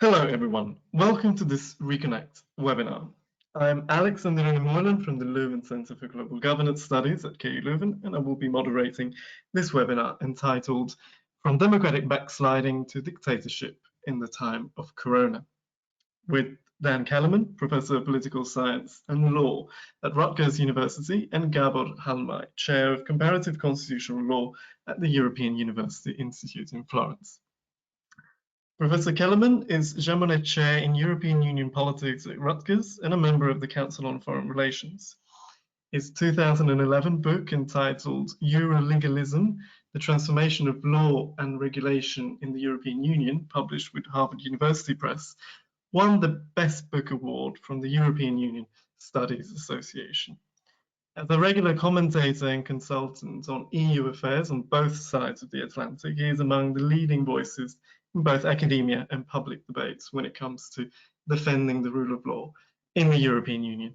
Hello everyone, welcome to this RECONNECT webinar. I'm Alex Andrione-Moylan from the Leuven Center for Global Governance Studies at KU Leuven, and I will be moderating this webinar entitled From Democratic Backsliding to Dictatorship in the Time of Corona, with Dan Kelemen, Professor of Political Science and Law at Rutgers University, and Gábor Halmai, Chair of Comparative Constitutional Law at the European University Institute in Florence. Professor Kelemen is Jean Monnet Chair in European Union Politics at Rutgers and a member of the Council on Foreign Relations. His 2011 book entitled Eurolegalism, The Transformation of Law and Regulation in the European Union, published with Harvard University Press, won the Best Book Award from the European Union Studies Association. As a regular commentator and consultant on EU affairs on both sides of the Atlantic, he is among the leading voices in both academia and public debates when it comes to defending the rule of law in the European Union.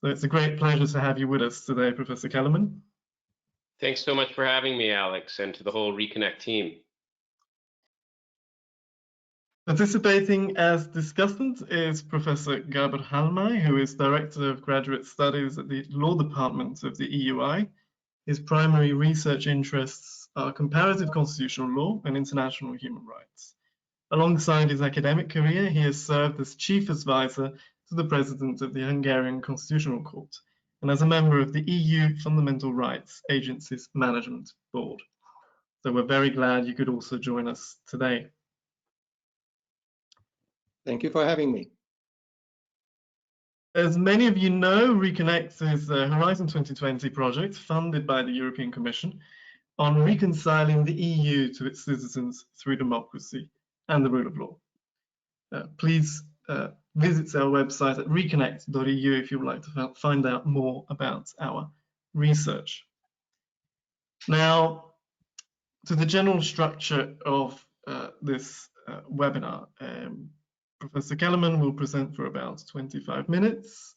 So it's a great pleasure to have you with us today, Professor Kelemen. Thanks so much for having me, Alex, and to the whole RECONNECT team. Participating as discussant is Professor Gábor Halmai, who is Director of Graduate Studies at the Law Department of the EUI. His primary research interests are comparative constitutional law and international human rights. Alongside his academic career, he has served as Chief Advisor to the President of the Hungarian Constitutional Court and as a member of the EU Fundamental Rights Agency's Management Board. So we're very glad you could also join us today. Thank you for having me. As many of you know, RECONNECT is a Horizon 2020 project funded by the European Commission on reconciling the EU to its citizens through democracy and the rule of law. Please visit our website at reconnect.eu if you would like to find out more about our research. Now, to the general structure of this webinar. Professor Kelemen will present for about 25 minutes,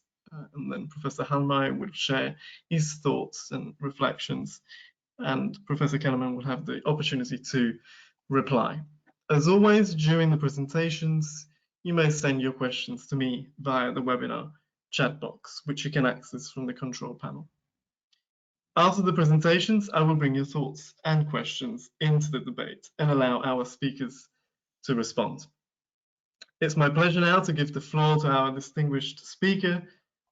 and then Professor Halmai will share his thoughts and reflections, and Professor Kelemen will have the opportunity to reply. As always, during the presentations, you may send your questions to me via the webinar chat box, which you can access from the control panel. After the presentations, I will bring your thoughts and questions into the debate and allow our speakers to respond. It's my pleasure now to give the floor to our distinguished speaker,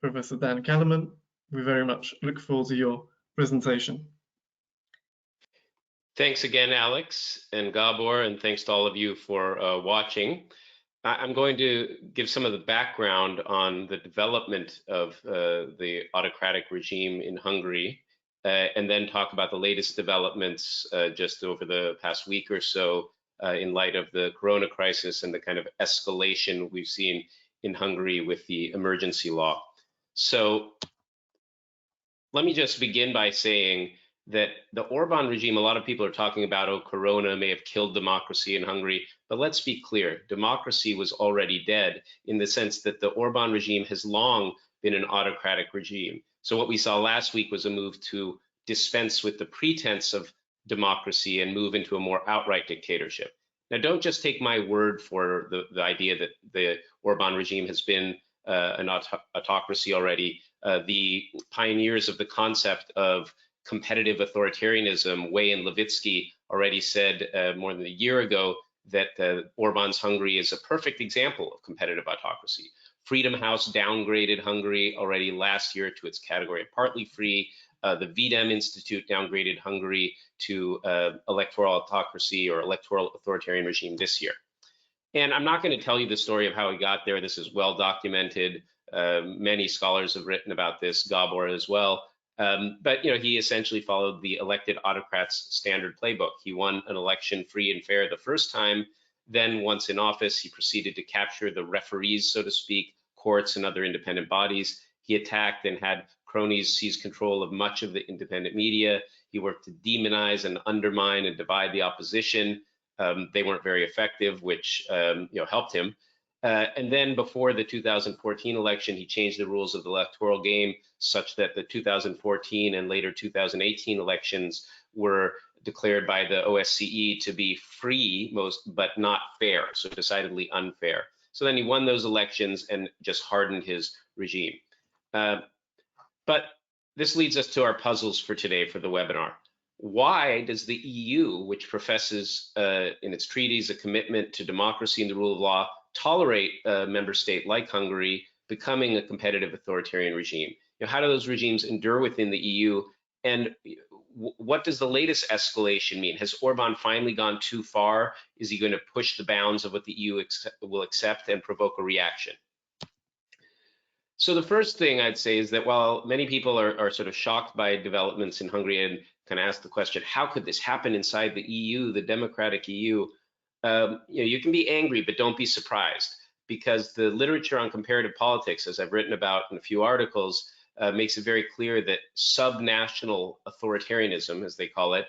Professor Dan Kelemen. We very much look forward to your presentation. Thanks again, Alex and Gábor, and thanks to all of you for watching. I'm going to give some of the background on the development of the autocratic regime in Hungary, and then talk about the latest developments just over the past week or so in light of the corona crisis and the kind of escalation we've seen in Hungary with the emergency law. So let me just begin by saying that the Orbán regime, a lot of people are talking about, oh, corona may have killed democracy in Hungary, but let's be clear, democracy was already dead in the sense that the Orbán regime has long been an autocratic regime. So what we saw last week was a move to dispense with the pretense of democracy and move into a more outright dictatorship. Now, don't just take my word for the idea that the Orbán regime has been an autocracy already. The pioneers of the concept of competitive authoritarianism, Way and Levitsky, already said more than a year ago that Orbán's Hungary is a perfect example of competitive autocracy. Freedom House downgraded Hungary already last year to its category of partly free. The VDEM Institute downgraded Hungary to electoral autocracy or electoral authoritarian regime this year. And I'm not going to tell you the story of how he got there. This is well documented. Many scholars have written about this, Gábor as well. But he essentially followed the elected autocrats standard playbook. He won an election free and fair the first time. Then once in office, he proceeded to capture the referees, so to speak, courts and other independent bodies. He attacked and had cronies seize control of much of the independent media. He worked to demonize and undermine and divide the opposition. They weren't very effective, which helped him. And then before the 2014 election, he changed the rules of the electoral game such that the 2014 and later 2018 elections were declared by the OSCE to be free, but not fair, so decidedly unfair. So then he won those elections and just hardened his regime. But this leads us to our puzzles for today for the webinar. Why does the EU, which professes in its treaties a commitment to democracy and the rule of law, tolerate a member state like Hungary becoming a competitive authoritarian regime? You know, how do those regimes endure within the EU? And what does the latest escalation mean? Has Orbán finally gone too far? Is he going to push the bounds of what the EU will accept and provoke a reaction? So the first thing I'd say is that while many people are sort of shocked by developments in Hungary and kind of ask the question, how could this happen inside the EU, the democratic EU? You can be angry, but don't be surprised, because the literature on comparative politics, as I've written about in a few articles, makes it very clear that subnational authoritarianism, as they call it,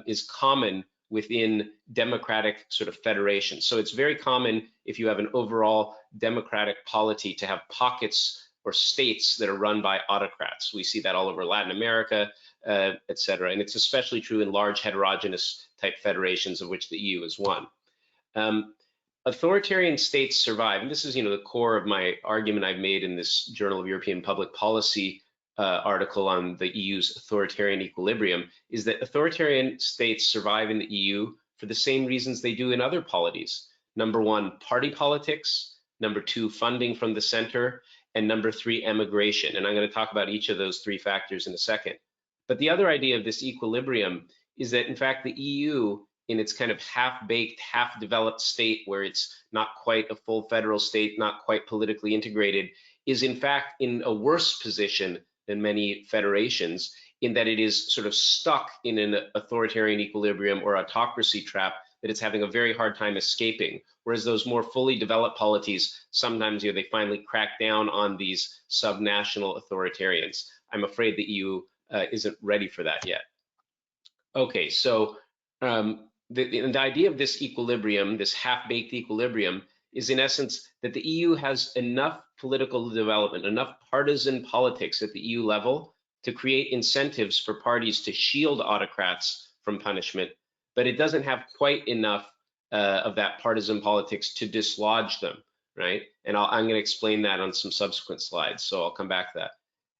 is common within democratic sort of federations. So it's very common if you have an overall democratic polity to have pockets or states that are run by autocrats. We see that all over Latin America, et cetera. And it's especially true in large heterogeneous type federations, of which the EU is one. Authoritarian states survive, and this is, the core of my argument I've made in this Journal of European Public Policy article on the EU's authoritarian equilibrium, is that authoritarian states survive in the EU for the same reasons they do in other polities. Number one, party politics. Number two, funding from the center. And number three, emigration. And I'm going to talk about each of those three factors in a second. But the other idea of this equilibrium is that, in fact, the EU, in its kind of half-baked, half-developed state, where it's not quite a full federal state, not quite politically integrated, is in fact in a worse position than many federations, in that it is sort of stuck in an authoritarian equilibrium or autocracy trap that it's having a very hard time escaping. Whereas those more fully developed polities, sometimes they finally crack down on these subnational authoritarians. I'm afraid the EU isn't ready for that yet. Okay, so the idea of this equilibrium, this half-baked equilibrium, is in essence that the EU has enough political development, enough partisan politics at the EU level to create incentives for parties to shield autocrats from punishment, but it doesn't have quite enough of that partisan politics to dislodge them, right? And I'm going to explain that on some subsequent slides, so I'll come back to that.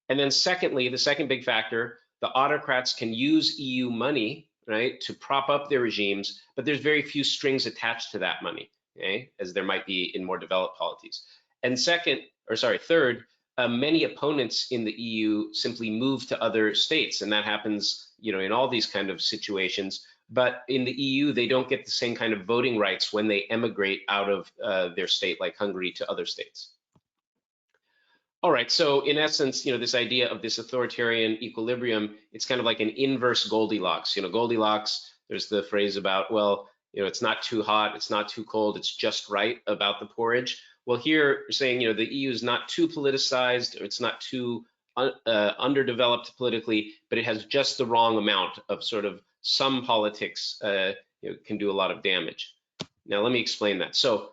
And then secondly, the second big factor, the autocrats can use EU money, right, to prop up their regimes, but there's very few strings attached to that money, okay, as there might be in more developed polities. And third, many opponents in the EU simply move to other states, and that happens, in all these kind of situations. But in the EU, they don't get the same kind of voting rights when they emigrate out of their state, like Hungary, to other states. All right, so in essence, this idea of this authoritarian equilibrium, it's kind of like an inverse Goldilocks. Goldilocks, there's the phrase about, well, it's not too hot, it's not too cold, it's just right about the porridge. Well, here you're saying, the EU is not too politicized, or it's not too underdeveloped politically, but it has just the wrong amount of sort of some politics can do a lot of damage. Now, let me explain that. So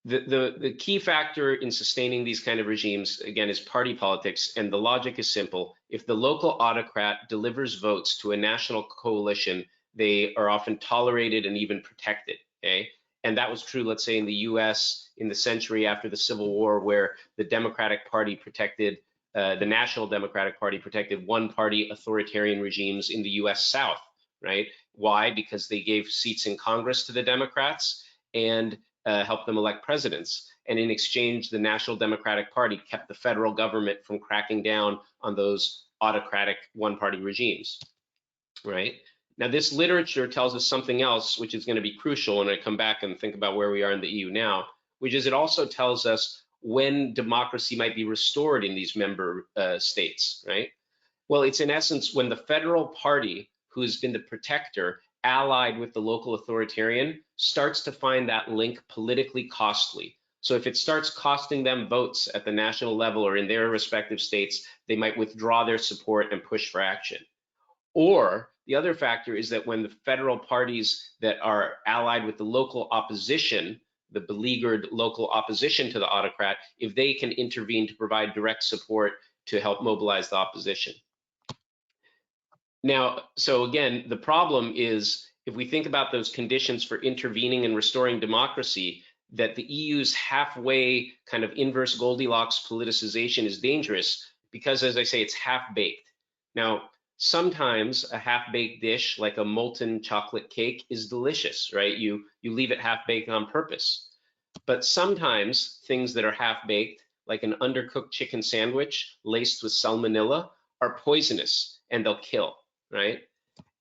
the key factor in sustaining these kind of regimes, again, is party politics, and the logic is simple. If the local autocrat delivers votes to a national coalition, they are often tolerated and even protected, okay? And that was true, let's say, in the US in the century after the Civil War, where the Democratic Party protected, the National Democratic Party protected one-party authoritarian regimes in the US South, right? Why? Because they gave seats in Congress to the Democrats and helped them elect presidents. And in exchange, the National Democratic Party kept the federal government from cracking down on those autocratic one-party regimes, right? Now, this literature tells us something else, which is going to be crucial when I come back and think about where we are in the EU now, which is it also tells us when democracy might be restored in these member states, right? Well, it's in essence when the federal party, who has been the protector, allied with the local authoritarian, starts to find that link politically costly. So if it starts costing them votes at the national level or in their respective states, they might withdraw their support and push for action. Or the other factor is that when the federal parties that are allied with the local opposition, the beleaguered local opposition to the autocrat, if they can intervene to provide direct support to help mobilize the opposition. Now, so again, the problem is if we think about those conditions for intervening and restoring democracy, that the EU's halfway kind of inverse Goldilocks politicization is dangerous because, as I say, it's half-baked. Now, sometimes a half-baked dish like a molten chocolate cake is delicious, right? You leave it half-baked on purpose. But sometimes things that are half-baked, like an undercooked chicken sandwich laced with salmonella, are poisonous and they'll kill, right?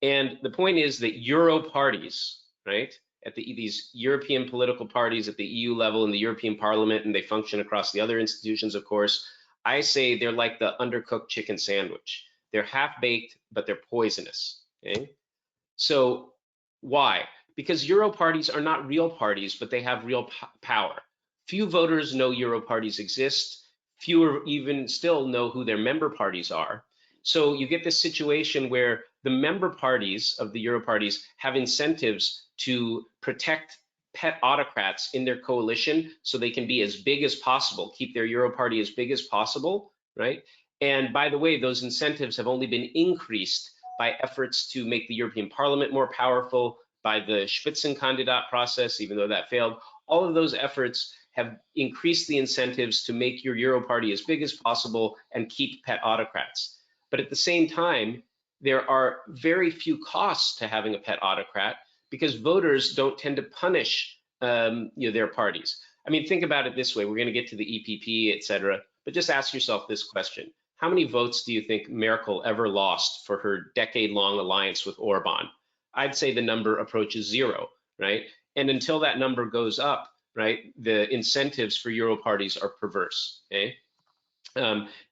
And the point is that Euro parties, right, at these European political parties at the EU level in the European Parliament, and they function across the other institutions, of course, I say they're like the undercooked chicken sandwich. They're half-baked, but they're poisonous, okay? So why? Because Euro parties are not real parties, but they have real power. Few voters know Euro parties exist. Fewer even still know who their member parties are. So you get this situation where the member parties of the Euro parties have incentives to protect pet autocrats in their coalition so they can be as big as possible, keep their Euro party as big as possible, right? And by the way, those incentives have only been increased by efforts to make the European Parliament more powerful, by the Spitzenkandidat process, even though that failed. All of those efforts have increased the incentives to make your Euro party as big as possible and keep pet autocrats. But at the same time, there are very few costs to having a pet autocrat because voters don't tend to punish their parties. I mean, think about it this way. We're going to get to the EPP, et cetera, but just ask yourself this question. How many votes do you think Merkel ever lost for her decade-long alliance with Orbán? I'd say the number approaches 0, right? And until that number goes up, right, the incentives for Euro parties are perverse, okay?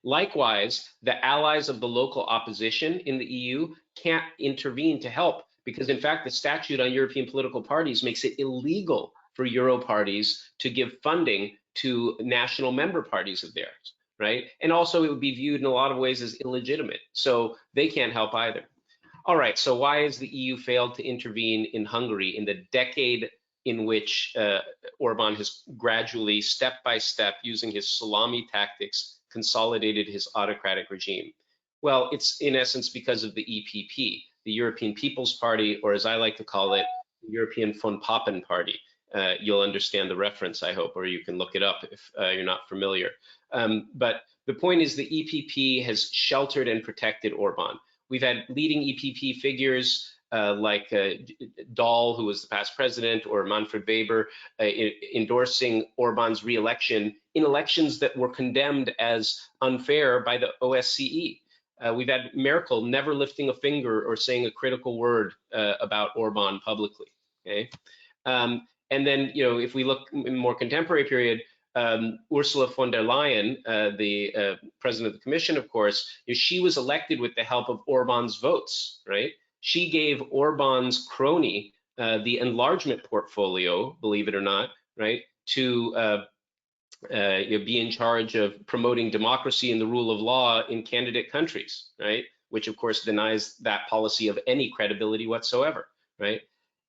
Likewise, the allies of the local opposition in the EU can't intervene to help because, in fact, the statute on European political parties makes it illegal for Euro parties to give funding to national member parties of theirs, right? And also it would be viewed in a lot of ways as illegitimate, so they can't help either. All right, so why has the EU failed to intervene in Hungary in the decade in which Orbán has gradually, step by step, using his salami tactics, consolidated his autocratic regime? Well, it's in essence because of the EPP, the European People's Party, or as I like to call it, the European von Papen Party. You'll understand the reference, I hope, or you can look it up if you're not familiar. But the point is the EPP has sheltered and protected Orbán. We've had leading EPP figures like Dahl, who was the past president, or Manfred Weber, endorsing Orbán's re-election in elections that were condemned as unfair by the OSCE. We've had Merkel never lifting a finger or saying a critical word about Orbán publicly. Okay, and then if we look in a more contemporary period, Ursula von der Leyen, the president of the Commission, of course, she was elected with the help of Orbán's votes, right? She gave Orbán's crony the enlargement portfolio, believe it or not, right, to be in charge of promoting democracy and the rule of law in candidate countries, right? Which, of course, denies that policy of any credibility whatsoever, right?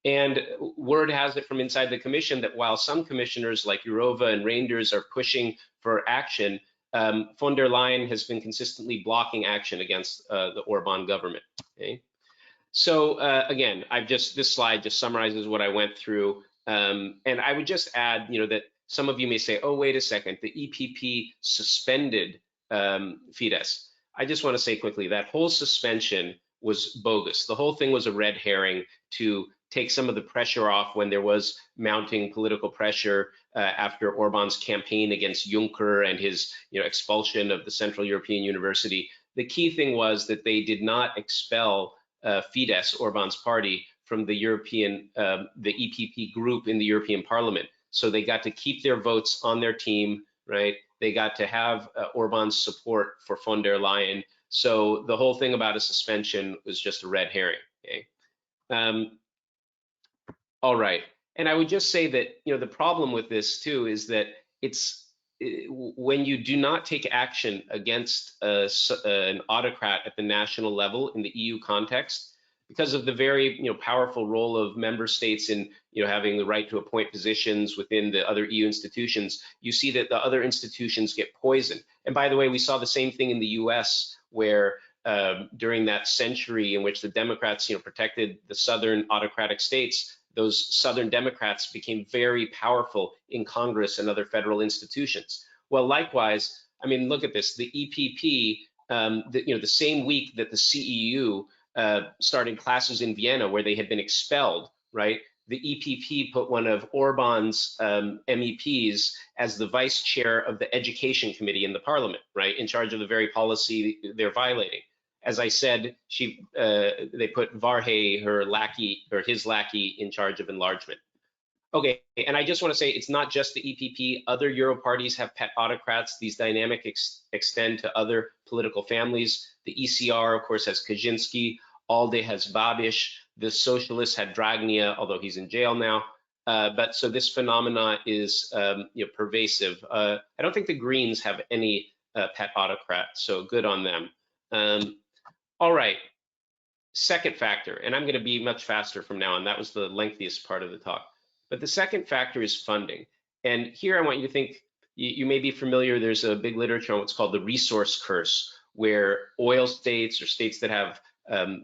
And word has it from inside the Commission that while some commissioners like Jourova and Reinders are pushing for action, von der Leyen has been consistently blocking action against the Orbán government. Okay? So again, this slide just summarizes what I went through, and I would just add, that some of you may say, oh, wait a second, the EPP suspended Fidesz. I just want to say quickly that whole suspension was bogus. The whole thing was a red herring to take some of the pressure off when there was mounting political pressure after Orbán's campaign against Juncker and his expulsion of the Central European University. The key thing was that they did not expel Fidesz, Orbán's party, from the EPP group in the European Parliament. So they got to keep their votes on their team, right? They got to have Orbán's support for von der Leyen. So the whole thing about a suspension was just a red herring, okay? All right, and I would just say that the problem with this too is that when you do not take action against an autocrat at the national level in the EU context, because of the very powerful role of member states in having the right to appoint positions within the other EU institutions, you see that the other institutions get poisoned. And by the way, we saw the same thing in the US, where during that century in which the Democrats protected the southern autocratic states, those Southern Democrats became very powerful in Congress and other federal institutions. Well, likewise, I mean, look at this, the EPP, the same week that the CEU started classes in Vienna where they had been expelled, right? The EPP put one of Orbán's MEPs as the vice chair of the education committee in the parliament, right? In charge of the very policy they're violating. As I said, they put Varhey, her lackey, or his lackey, in charge of enlargement. Okay, and I just want to say it's not just the EPP. Other Euro parties have pet autocrats. These dynamics extend to other political families. The ECR, of course, has Kaczynski. ALDE has Babiš. The Socialists had Dragnia, although he's in jail now. But so this phenomena is pervasive. I don't think the Greens have any pet autocrats, so good on them. All right, second factor, and I'm going to be much faster from now on. That was the lengthiest part of the talk. But the second factor is funding. And here I want you to think, you may be familiar, there's a big literature on what's called the resource curse, where oil states or states that have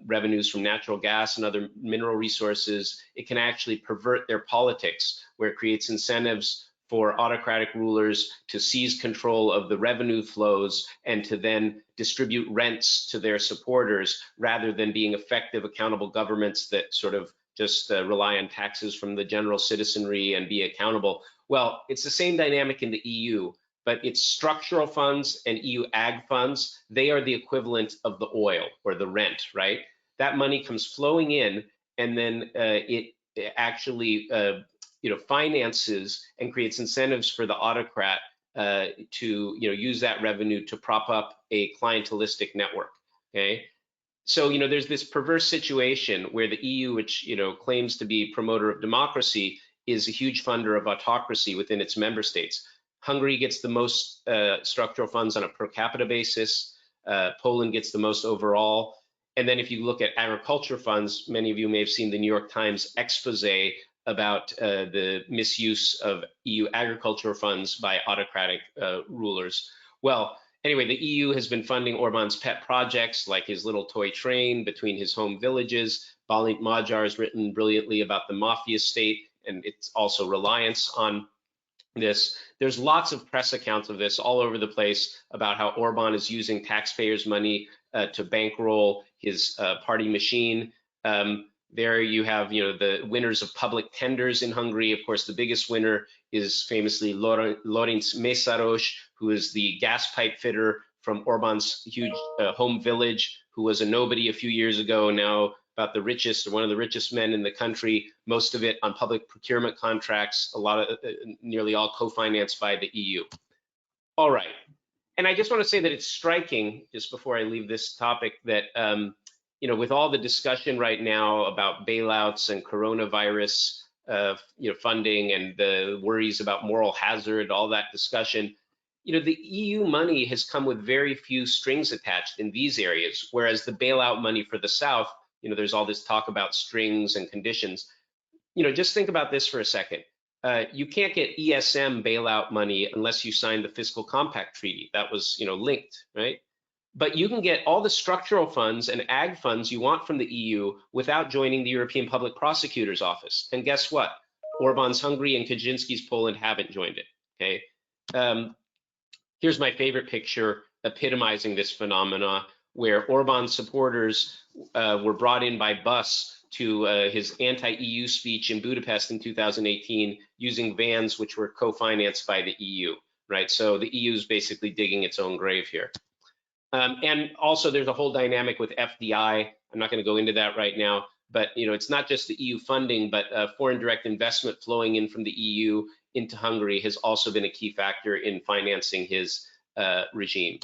revenues from natural gas and other mineral resources, it can actually pervert their politics, where it creates incentives for autocratic rulers to seize control of the revenue flows and to then distribute rents to their supporters, rather than being effective, accountable governments that sort of just rely on taxes from the general citizenry and be accountable. Well, it's the same dynamic in the EU, but it's structural funds and EU ag funds. They are the equivalent of the oil or the rent, right? That money comes flowing in, and then it actually finances and creates incentives for the autocrat to use that revenue to prop up a clientelistic network. Okay, so there's this perverse situation where the EU, which claims to be promoter of democracy, is a huge funder of autocracy within its member states. Hungary gets the most structural funds on a per capita basis. Poland gets the most overall. And then if you look at agriculture funds, many of you may have seen the New York Times expose about the misuse of EU agricultural funds by autocratic rulers. Well, anyway, the EU has been funding Orbán's pet projects, like his little toy train between his home villages. Balint Magyar has written brilliantly about the mafia state and its also reliance on this. There's lots of press accounts of this all over the place about how Orbán is using taxpayers' money to bankroll his party machine. There you have, the winners of public tenders in Hungary. Of course, the biggest winner is famously Lőrinc Mészáros, who is the gas pipe fitter from Orbán's huge home village, who was a nobody a few years ago, now about the richest, or one of the richest men in the country, most of it on public procurement contracts, a lot of, nearly all co-financed by the EU. All right, and I just want to say that it's striking, just before I leave this topic, that with all the discussion right now about bailouts and coronavirus funding and the worries about moral hazard, all that discussion, the EU money has come with very few strings attached in these areas, whereas the bailout money for the South, there's all this talk about strings and conditions. Just think about this for a second. You can't get ESM bailout money unless you sign the Fiscal Compact Treaty. That was, linked, right? But you can get all the structural funds and ag funds you want from the EU without joining the European Public Prosecutor's Office. And guess what? Orbán's Hungary and Kaczynski's Poland haven't joined it, okay? Here's my favorite picture epitomizing this phenomena, where Orbán supporters were brought in by bus to his anti-EU speech in Budapest in 2018 using vans which were co-financed by the EU, right? So the EU is basically digging its own grave here. And also there's a whole dynamic with FDI. I'm not going to go into that right now, but it's not just the EU funding, but foreign direct investment flowing in from the EU into Hungary has also been a key factor in financing his regime.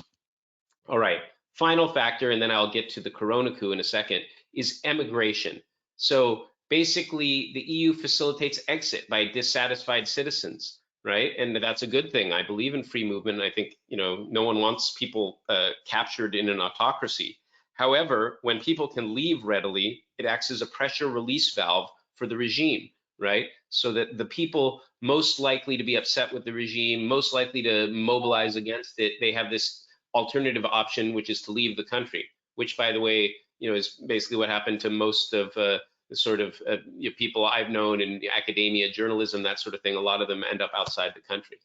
All right, final factor, and then I'll get to the Corona coup in a second, is emigration. So basically the EU facilitates exit by dissatisfied citizens, right? And that's a good thing. I believe in free movement. I think, no one wants people captured in an autocracy. However, when people can leave readily, it acts as a pressure release valve for the regime, right? So that the people most likely to be upset with the regime, most likely to mobilize against it, they have this alternative option, which is to leave the country, which, by the way, is basically what happened to most of the sort of people I've known in academia, journalism, that sort of thing, a lot of them end up outside the country.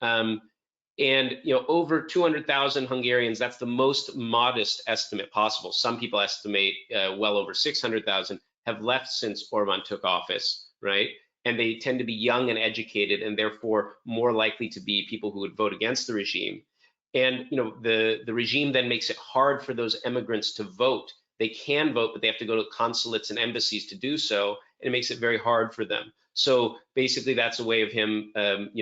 And over 200,000 Hungarians, that's the most modest estimate possible. Some people estimate well over 600,000 have left since Orbán took office, right? And they tend to be young and educated, and therefore more likely to be people who would vote against the regime. And the regime then makes it hard for those immigrants to vote. They can vote, but they have to go to consulates and embassies to do so, and it makes it very hard for them. So basically, that's a way of him,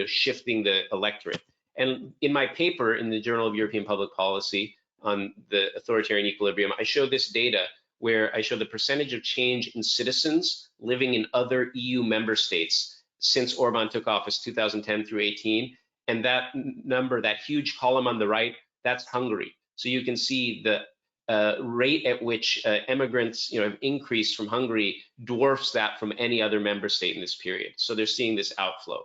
shifting the electorate. And in my paper in the Journal of European Public Policy on the authoritarian equilibrium, I show this data where I show the percentage of change in citizens living in other EU member states since Orbán took office 2010 through 18. And that number, that huge column on the right, that's Hungary. So you can see the rate at which immigrants have increased from Hungary dwarfs that from any other member state in this period. So they're seeing this outflow.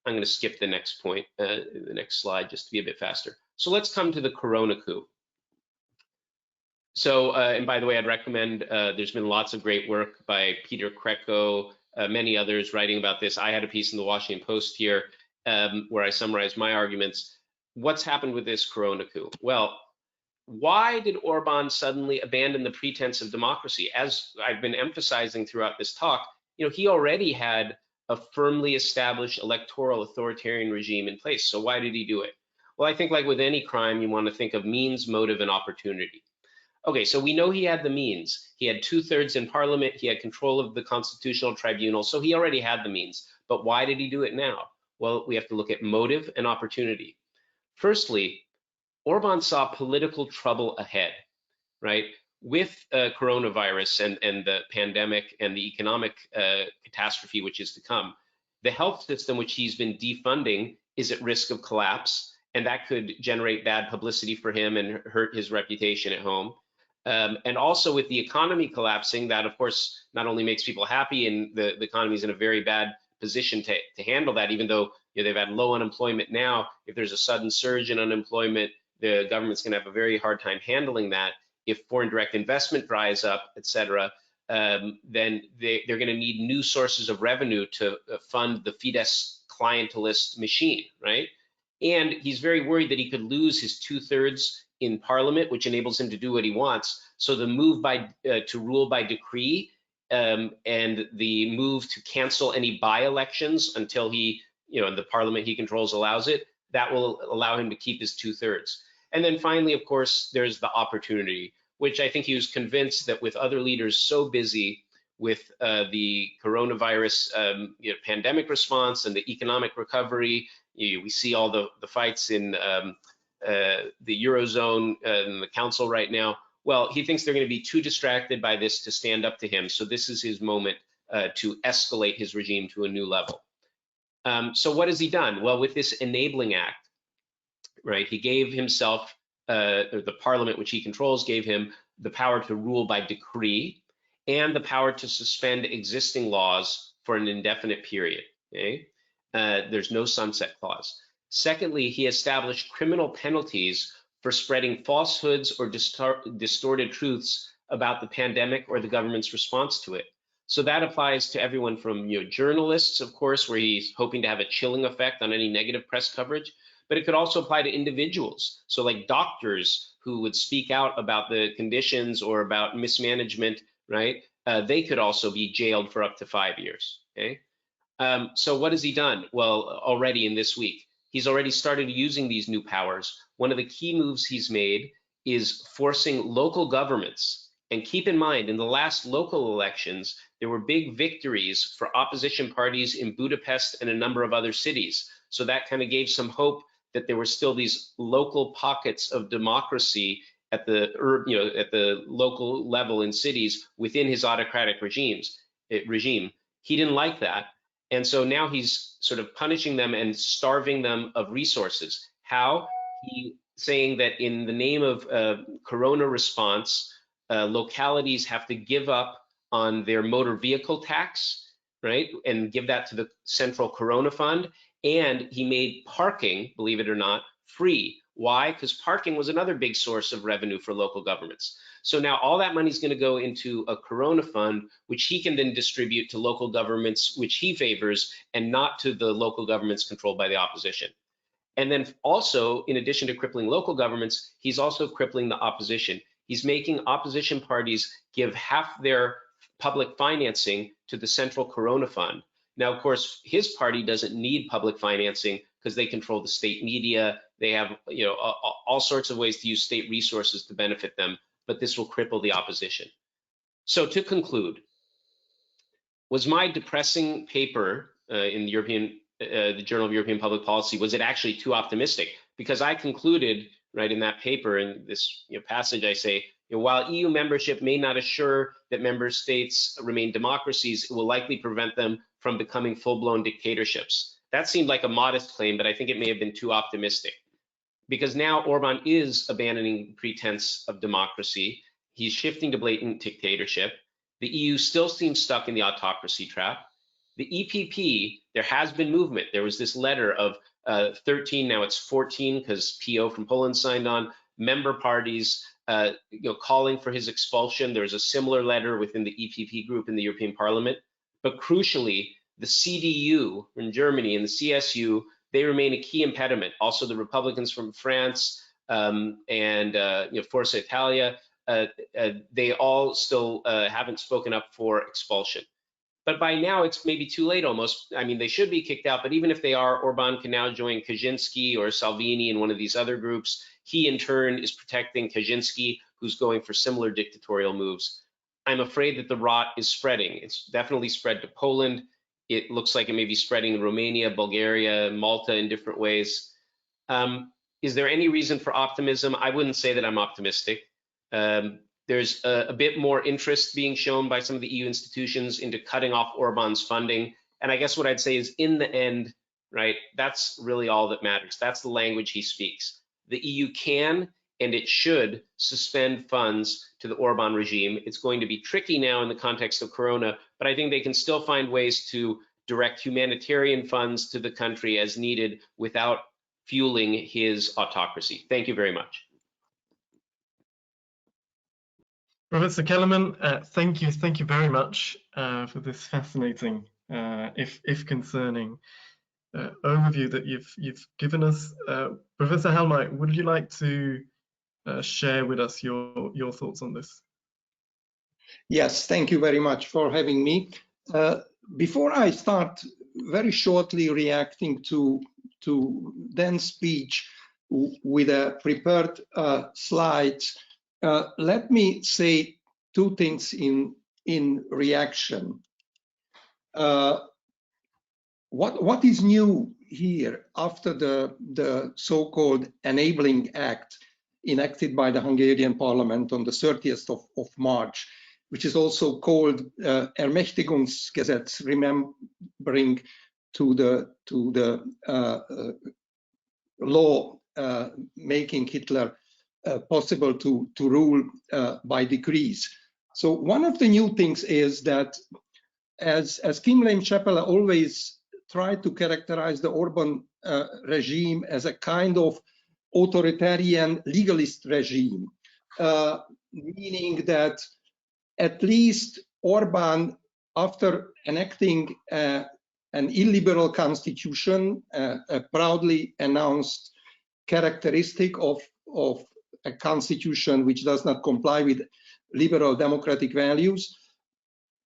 I'm going to skip the next point, the next slide, just to be a bit faster. So let's come to the Corona coup. So, and by the way, I'd recommend, there's been lots of great work by Peter Kretko, many others writing about this. I had a piece in the Washington Post here where I summarized my arguments. What's happened with this Corona coup? Well, why did Orbán suddenly abandon the pretense of democracy? As I've been emphasizing throughout this talk, he already had a firmly established electoral authoritarian regime in place. So why did he do it? Well, I think like with any crime, you want to think of means, motive, and opportunity. Okay, so we know he had the means. He had 2/3 in parliament. He had control of the constitutional tribunal. So he already had the means. But why did he do it now? Well, we have to look at motive and opportunity. Firstly, Orbán saw political trouble ahead, right? With coronavirus and the pandemic and the economic catastrophe which is to come, the health system which he's been defunding is at risk of collapse, and that could generate bad publicity for him and hurt his reputation at home. And also with the economy collapsing, that of course not only makes people happy, and the economy is in a very bad position to handle that, even though they've had low unemployment now. If there's a sudden surge in unemployment, the government's going to have a very hard time handling that. If foreign direct investment dries up, et cetera, then they're going to need new sources of revenue to fund the Fidesz clientelist machine, right? And he's very worried that he could lose his 2/3 in parliament, which enables him to do what he wants. So the move to rule by decree and the move to cancel any by-elections until he, the parliament he controls allows it, that will allow him to keep his 2/3. And then finally, of course, there's the opportunity, which I think he was convinced that with other leaders so busy with the coronavirus pandemic response and the economic recovery, we see all the fights in the Eurozone and the Council right now. Well, he thinks they're going to be too distracted by this to stand up to him. So this is his moment to escalate his regime to a new level. So what has he done? Well, with this enabling act, right, he gave himself, the parliament which he controls gave him the power to rule by decree and the power to suspend existing laws for an indefinite period. Okay? There's no sunset clause. Secondly, he established criminal penalties for spreading falsehoods or distorted truths about the pandemic or the government's response to it. So that applies to everyone from journalists, of course, where he's hoping to have a chilling effect on any negative press coverage, but it could also apply to individuals. So like doctors who would speak out about the conditions or about mismanagement, right? They could also be jailed for up to 5 years, okay? So what has he done? Well, already in this week, he's already started using these new powers. One of the key moves he's made is forcing local governments. And keep in mind, in the last local elections, there were big victories for opposition parties in Budapest and a number of other cities. So that kind of gave some hope that there were still these local pockets of democracy at the local level in cities within his autocratic regime. He didn't like that. And so now he's sort of punishing them and starving them of resources. How? He's saying that in the name of corona response, localities have to give up on their motor vehicle tax, right? And give that to the central corona fund. And he made parking, believe it or not, free. Why? Because parking was another big source of revenue for local governments. So now all that money is going to go into a Corona fund, which he can then distribute to local governments, which he favors, and not to the local governments controlled by the opposition. And then also, in addition to crippling local governments, he's also crippling the opposition. He's making opposition parties give half their public financing to the central Corona fund. Now, of course, his party doesn't need public financing because they control the state media. They have, all sorts of ways to use state resources to benefit them, but this will cripple the opposition. So to conclude, was my depressing paper in the Journal of European Public Policy, was it actually too optimistic? Because I concluded, right, in that paper, in this passage, I say, while EU membership may not assure that member states remain democracies, it will likely prevent them from becoming full-blown dictatorships. That seemed like a modest claim, but I think it may have been too optimistic. Because now Orbán is abandoning pretense of democracy. He's shifting to blatant dictatorship. The EU still seems stuck in the autocracy trap. The EPP, there has been movement. There was this letter of 13, now it's 14, because PO from Poland signed on, member parties calling for his expulsion. There's a similar letter within the EPP group in the European Parliament. But crucially, the CDU in Germany and the CSU, they remain a key impediment. Also, the Republicans from France and Forza Italia, they all still haven't spoken up for expulsion. But by now, it's maybe too late almost. I mean, they should be kicked out, but even if they are, Orbán can now join Kaczynski or Salvini in one of these other groups. He, in turn, is protecting Kaczynski, who's going for similar dictatorial moves. I'm afraid that the rot is spreading. It's definitely spread to Poland. It looks like it may be spreading in Romania, Bulgaria, Malta in different ways. Is there any reason for optimism? I wouldn't say that I'm optimistic. There's a bit more interest being shown by some of the EU institutions into cutting off Orbán's funding. And I guess what I'd say is, in the end, right, that's really all that matters. That's the language he speaks. The EU can and it should suspend funds to the Orbán regime. It's going to be tricky now in the context of Corona, but I think they can still find ways to direct humanitarian funds to the country as needed without fueling his autocracy. Thank you very much. Professor Kelemen, thank you very much for this fascinating, if concerning, overview that you've given us. Professor Halmai, would you like to share with us your thoughts on this? Yes, thank you very much for having me. Before I start very shortly reacting to Dan's speech with a prepared slides, let me say two things in reaction. What is new here after the so-called Enabling Act enacted by the Hungarian Parliament on the 30th of March, which is also called Ermächtigungsgesetz, remembering to the law making Hitler possible to rule by decrees. So one of the new things is that, as Kim-Lame-Chapelle always tried to characterize the Orbán regime as a kind of authoritarian legalist regime, meaning that at least Orbán, after enacting an illiberal constitution, a proudly announced characteristic of a constitution which does not comply with liberal democratic values,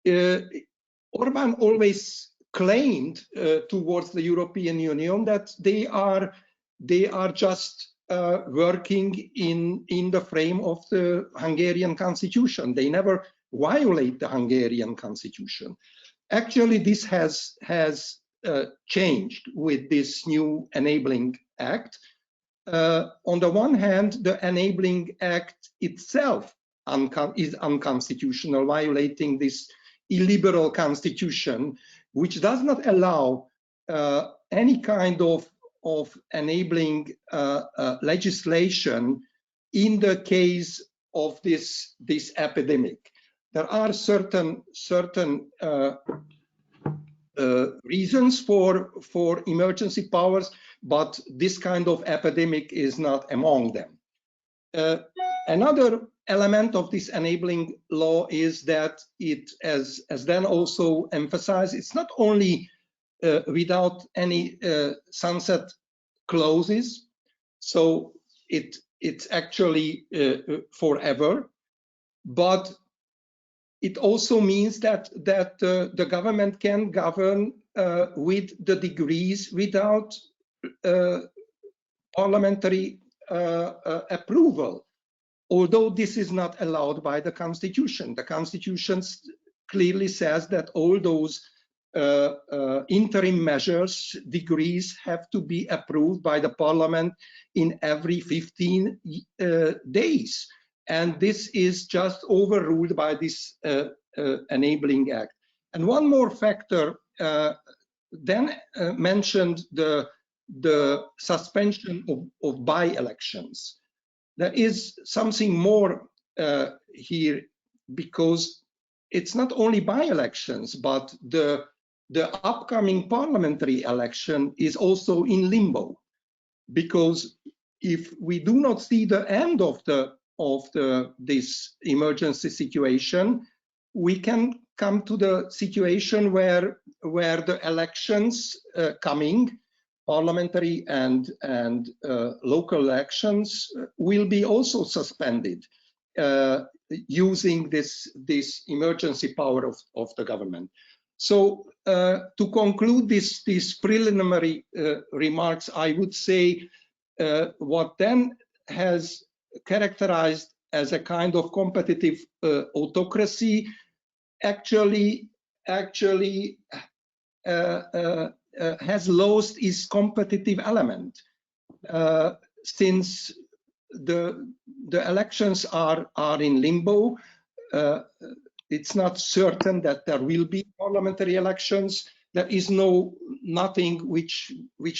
Orbán always claimed towards the European Union that they are just working in the frame of the Hungarian constitution. They never violate the Hungarian constitution. Actually, this has changed with this new Enabling Act. On the one hand, the Enabling Act itself is unconstitutional, violating this illiberal constitution, which does not allow any kind of enabling legislation in the case of this epidemic. There are certain reasons for emergency powers, but this kind of epidemic is not among them. Another element of this enabling law is that it, as then also emphasized, it's not only without any sunset clauses, so it's actually forever, but it also means that the government can govern with the degrees without parliamentary approval, although this is not allowed by the Constitution. The Constitution clearly says that all those interim measures, degrees, have to be approved by the parliament in every 15 days. And this is just overruled by this enabling act. And one more factor then mentioned the suspension of by-elections. There is something more here, because it's not only by-elections, but the upcoming parliamentary election is also in limbo, because if we do not see the end of this emergency situation, we can come to the situation where the elections coming, parliamentary and local elections, will be also suspended using this emergency power of the government. So to conclude these preliminary remarks, I would say what then has characterized as a kind of competitive autocracy actually has lost its competitive element, since the elections are in limbo. It's not certain that there will be parliamentary elections. There is nothing which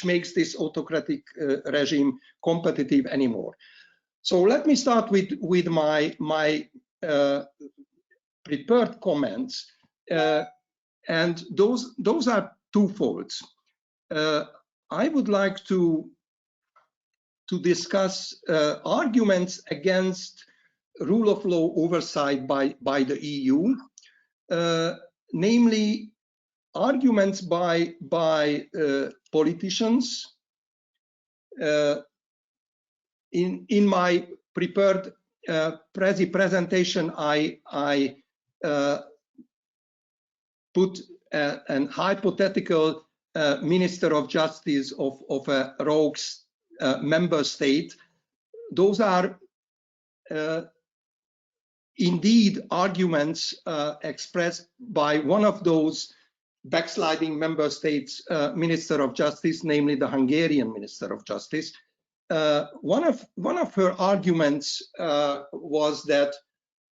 makes this autocratic regime competitive anymore. So let me start with my prepared comments, and those are twofold. I would like to discuss arguments against rule of law oversight by the EU, namely arguments by politicians. In my prepared presentation, I put an hypothetical Minister of Justice of a rogue member state. Those are indeed arguments expressed by one of those backsliding member states' Minister of Justice, namely the Hungarian Minister of Justice. One of her arguments was that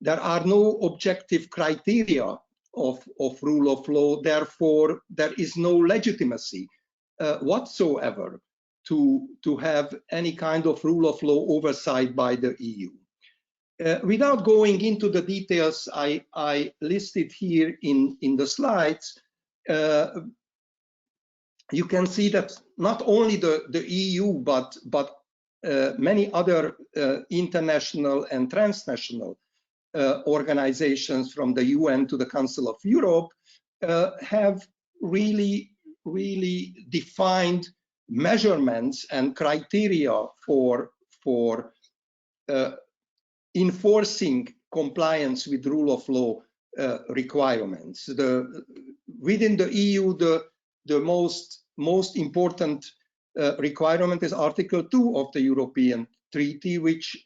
there are no objective criteria of rule of law, therefore there is no legitimacy whatsoever to have any kind of rule of law oversight by the EU. Without going into the details I listed here in the slides, you can see that not only the EU but many other international and transnational organizations, from the UN to the Council of Europe, have really defined measurements and criteria for enforcing compliance with rule of law requirements. Within the EU, the most important requirement is Article 2 of the European Treaty, which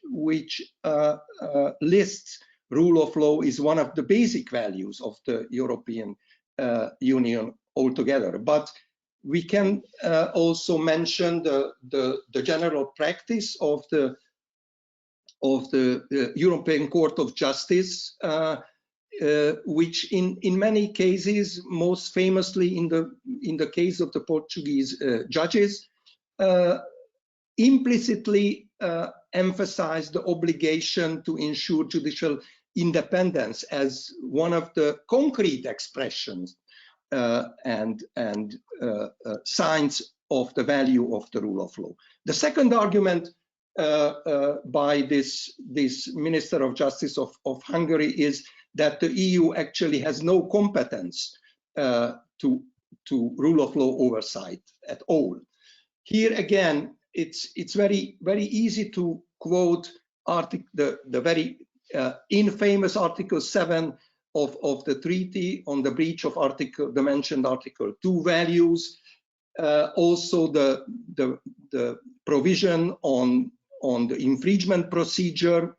lists rule of law is one of the basic values of the European Union altogether. But we can also mention the general practice of the European Court of Justice, which in many cases, most famously in the case of the Portuguese judges, implicitly emphasize the obligation to ensure judicial independence as one of the concrete expressions and signs of the value of the rule of law. The second argument by this Minister of Justice of Hungary is that the EU actually has no competence to rule of law oversight at all. Here again, it's very easy to quote the very infamous Article 7 of the treaty on the breach of the mentioned Article 2 values. Also the provision on the infringement procedure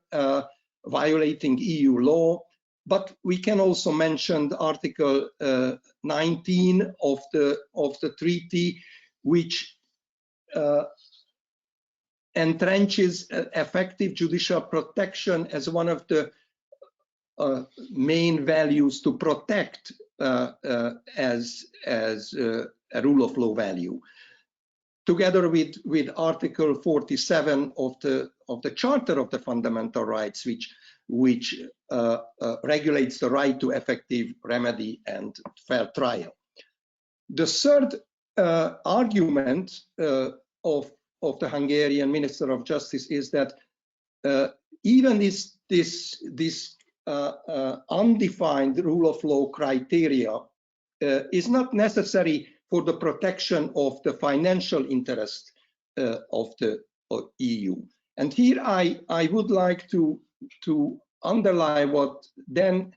violating EU law. But we can also mention the Article 19 of the treaty, which entrenches effective judicial protection as one of the main values to protect as a rule of law value. Together with Article 47 of the Charter of the Fundamental Rights, which regulates the right to effective remedy and fair trial. The third argument of the Hungarian Minister of Justice is that even this undefined rule of law criteria is not necessary for the protection of the financial interest of the EU. And here I would like to underline what Dan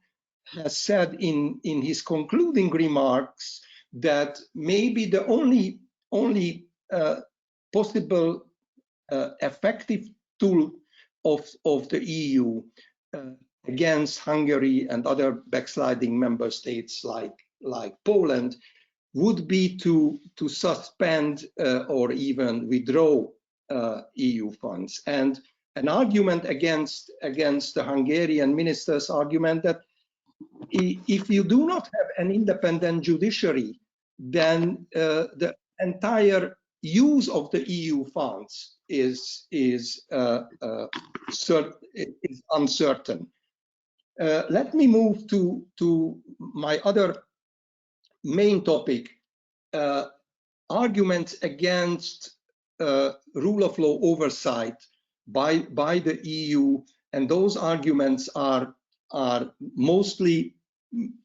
has said in his concluding remarks, that maybe the only possible effective tool of the EU against Hungary and other backsliding member states like Poland would be to suspend or even withdraw EU funds. And an argument against the Hungarian minister's argument that if you do not have an independent judiciary, then the entire use of the EU funds is uncertain. Let me move to my other main topic, arguments against rule of law oversight by the EU, and those arguments are mostly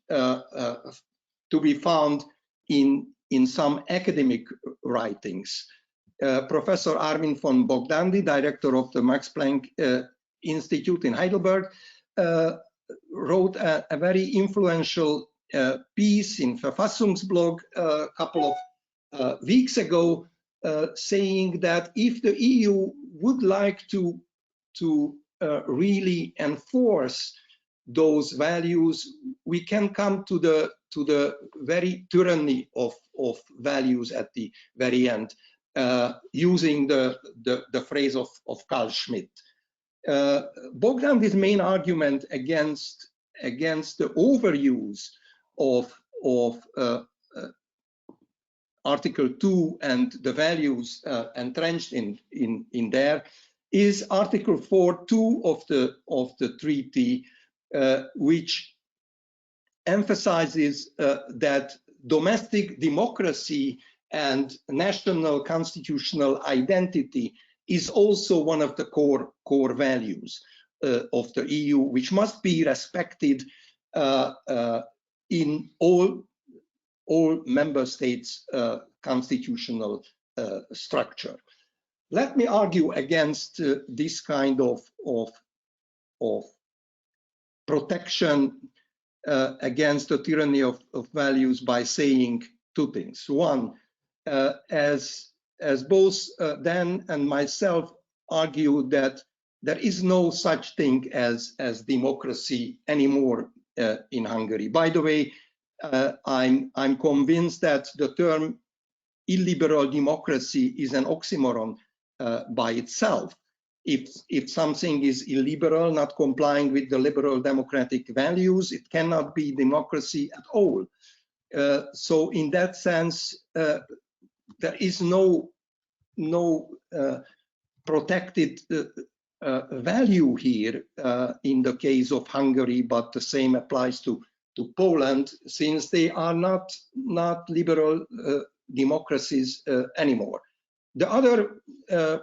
to be found in some academic writings. Professor Armin von Bogdandi, director of the Max Planck Institute in Heidelberg, wrote a very influential piece in Verfassungsblog a couple of weeks ago, saying that if the EU would like to really enforce those values, we can come to the very tyranny of values at the very end, using the phrase of Carl Schmitt. Bogdan's main argument against the overuse of Article 2 and the values entrenched in there is Article 4.2 of the treaty, which emphasizes that domestic democracy and national constitutional identity is also one of the core values of the EU, which must be respected in all member states' constitutional structure. Let me argue against this kind of protection against the tyranny of values by saying two things. One, as both Dan and myself argue, that there is no such thing as democracy anymore in Hungary. By the way, I'm convinced that the term illiberal democracy is an oxymoron by itself. If something is illiberal, not complying with the liberal democratic values, it cannot be democracy at all. So in that sense, there is no protected value here in the case of Hungary, but the same applies to Poland, since they are not liberal democracies anymore. The other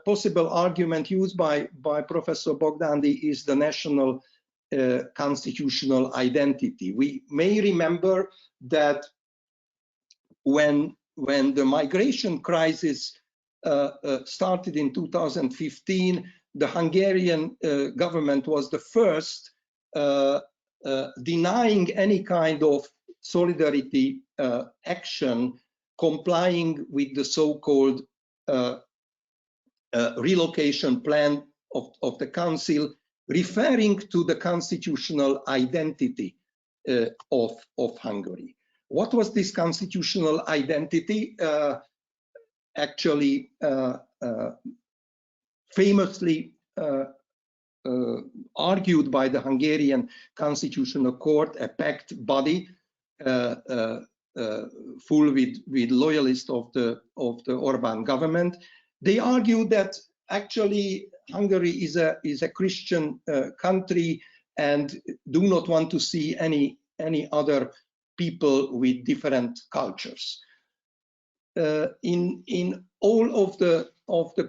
possible argument used by Professor Bogdandi is the national constitutional identity. We may remember that when the migration crisis started in 2015, the Hungarian government was the first denying any kind of solidarity action, complying with the so-called relocation plan of the council, referring to the constitutional identity of Hungary. What was this constitutional identity? Actually, famously argued by the Hungarian Constitutional Court, a packed body full with loyalists of the Orbán government. They argued that actually Hungary is a Christian country and do not want to see any other people with different cultures. In all of the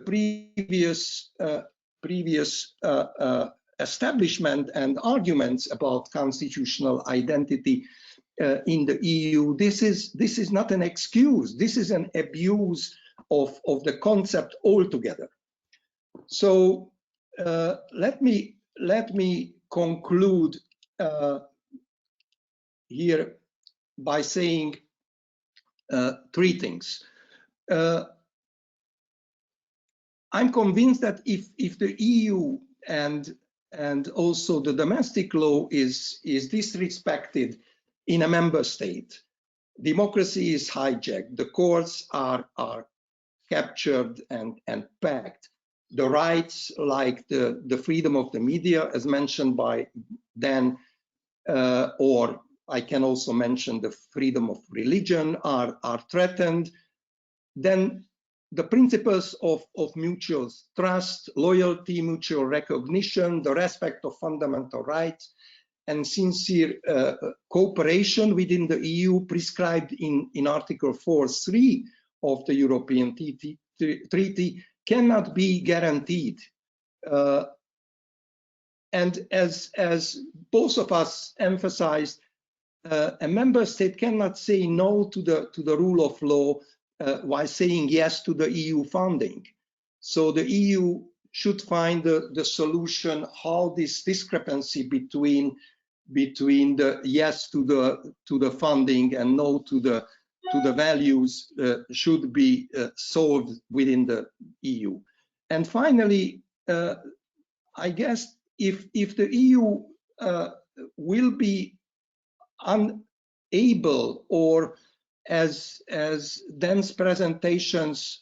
previous establishment and arguments about constitutional identity in the EU, this is not an excuse. This is an abuse of the concept altogether. So let me conclude here by saying three things. I'm convinced that if the EU and also the domestic law is disrespected in a member state, democracy is hijacked, the courts are captured and packed. The rights like the freedom of the media, as mentioned by Dan, or I can also mention the freedom of religion are threatened, then the principles of mutual trust, loyalty, mutual recognition, the respect of fundamental rights, and sincere cooperation within the EU prescribed in Article 4.3 of the European Treaty cannot be guaranteed. And as both of us emphasized, a member state cannot say no to the rule of law while saying yes to the EU funding. So the EU should find the solution how this discrepancy between the yes to the funding and no to the values should be solved within the EU. And finally, I guess if the EU will be unable, or as Dan's presentations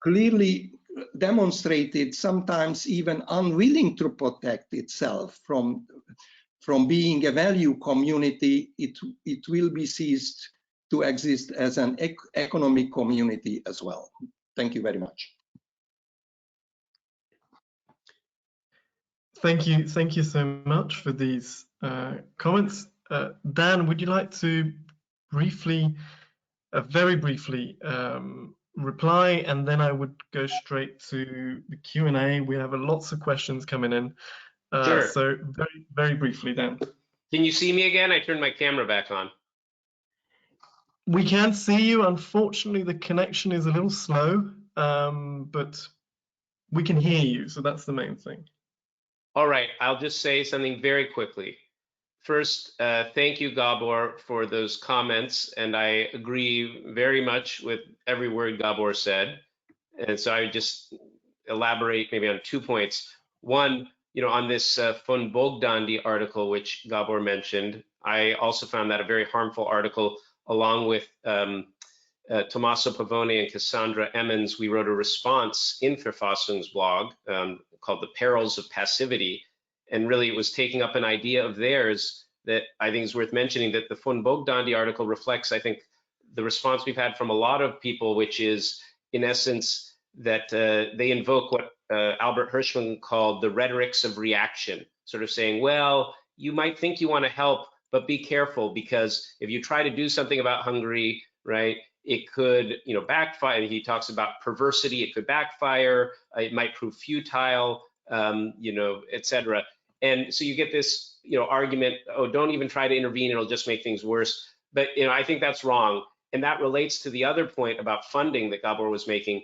clearly demonstrated, sometimes even unwilling to protect itself from being a value community, it will be ceased to exist as an economic community as well. Thank you very much. Thank you so much for these comments. Dan, would you like to briefly, very briefly, reply, and then I would go straight to the Q&A. We have lots of questions coming in. Sure. So very briefly, Dan. Can you see me again? I turned my camera back on. We can see you. Unfortunately, the connection is a little slow, but we can hear you, so that's the main thing. All right, I'll just say something very quickly. First, thank you, Gábor, for those comments, and I agree very much with every word Gábor said. And so I would just elaborate maybe on 2 points. One, on this von Bogdandi article, which Gábor mentioned, I also found that a very harmful article, along with Tommaso Pavone and Cassandra Emmons. We wrote a response in Verfassung's blog called The Perils of Passivity. And really it was taking up an idea of theirs that I think is worth mentioning, that the von Bogdandi article reflects, I think, the response we've had from a lot of people, which is, in essence, that they invoke what Albert Hirschman called the rhetorics of reaction, sort of saying, well, you might think you want to help, but be careful, because if you try to do something about Hungary, right, It could, backfire. He talks about perversity. It could backfire. It might prove futile, etc. And so you get this, argument, oh, don't even try to intervene. It'll just make things worse. But, I think that's wrong. And that relates to the other point about funding that Gábor was making.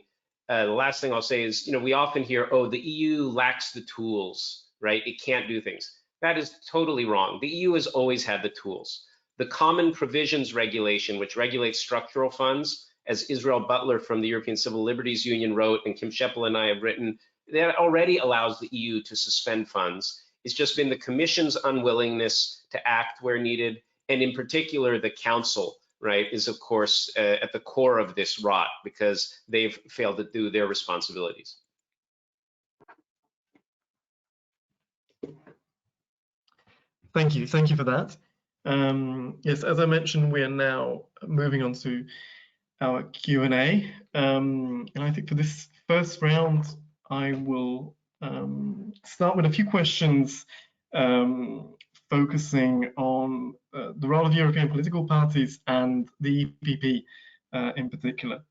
The last thing I'll say is, we often hear, oh, the EU lacks the tools, right? It can't do things. That is totally wrong. The EU has always had the tools. The Common Provisions Regulation, which regulates structural funds, as Israel Butler from the European Civil Liberties Union wrote, and Kim Scheppel and I have written, that already allows the EU to suspend funds. It's just been the Commission's unwillingness to act where needed, and in particular, the Council, right, is of course at the core of this rot because they've failed to do their responsibilities. Thank you for that. Yes, as I mentioned, we are now moving on to our Q&A. And I think for this first round, I will start with a few questions focusing on the role of European political parties and the EPP in particular.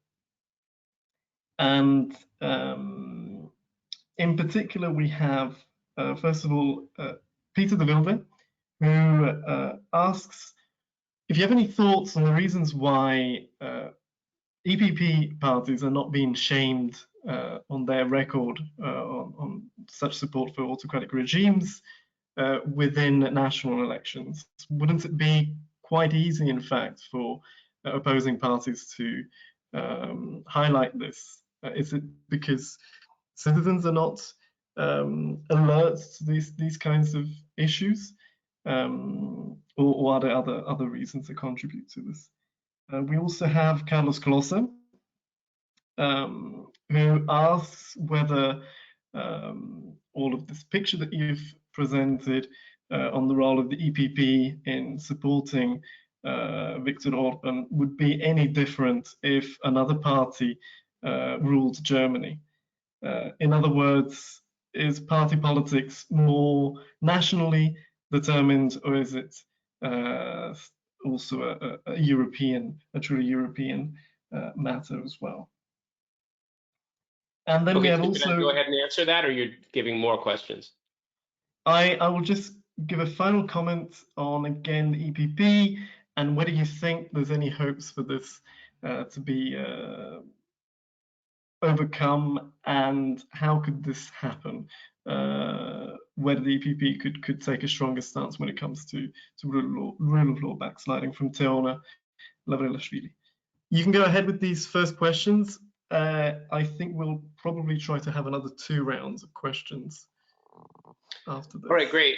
And in particular, we have, first of all, Peter de Wilde, who asks if you have any thoughts on the reasons why EPP parties are not being shamed on their record on such support for autocratic regimes within national elections. Wouldn't it be quite easy, in fact, for opposing parties to highlight this? Is it because citizens are not alert to these kinds of issues? Or are there other reasons that contribute to this? We also have Carlos Closa, who asks whether all of this picture that you've presented on the role of the EPP in supporting Viktor Orbán would be any different if another party ruled Germany. In other words, is party politics more nationally determined, or is it also a truly European matter as well? And then we have also. Can I go ahead and answer that, or you're giving more questions? I will just give a final comment on, again, the EPP and whether you think there's any hopes for this to be overcome, and how could this happen? Whether the EPP could take a stronger stance when it comes to rule of law backsliding from Teona Lavrilashvili. You can go ahead with these first questions. I think we'll probably try to have another 2 rounds of questions after this. All right, great.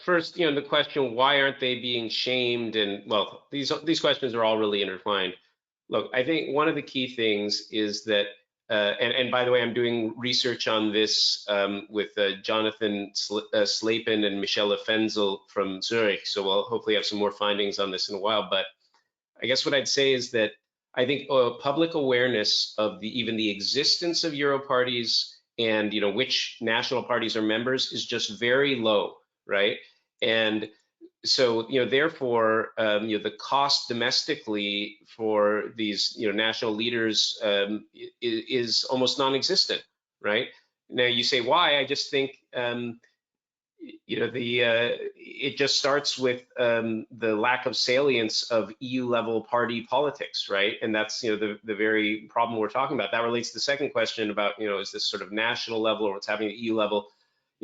First, the question, why aren't they being shamed? And well, these questions are all really intertwined. Look, I think one of the key things is that, and by the way, I'm doing research on this with Jonathan Slapin and Michelle Fenzel from Zurich, so we'll hopefully have some more findings on this in a while. But I guess what I'd say is that I think public awareness of even the existence of Euro parties and which national parties are members is just very low, right? And so therefore the cost domestically for these national leaders is almost non-existent, right? Now you say why? I just think it just starts with the lack of salience of EU level party politics, right? And that's the very problem we're talking about. That relates to the second question about is this sort of national level or what's happening at EU level?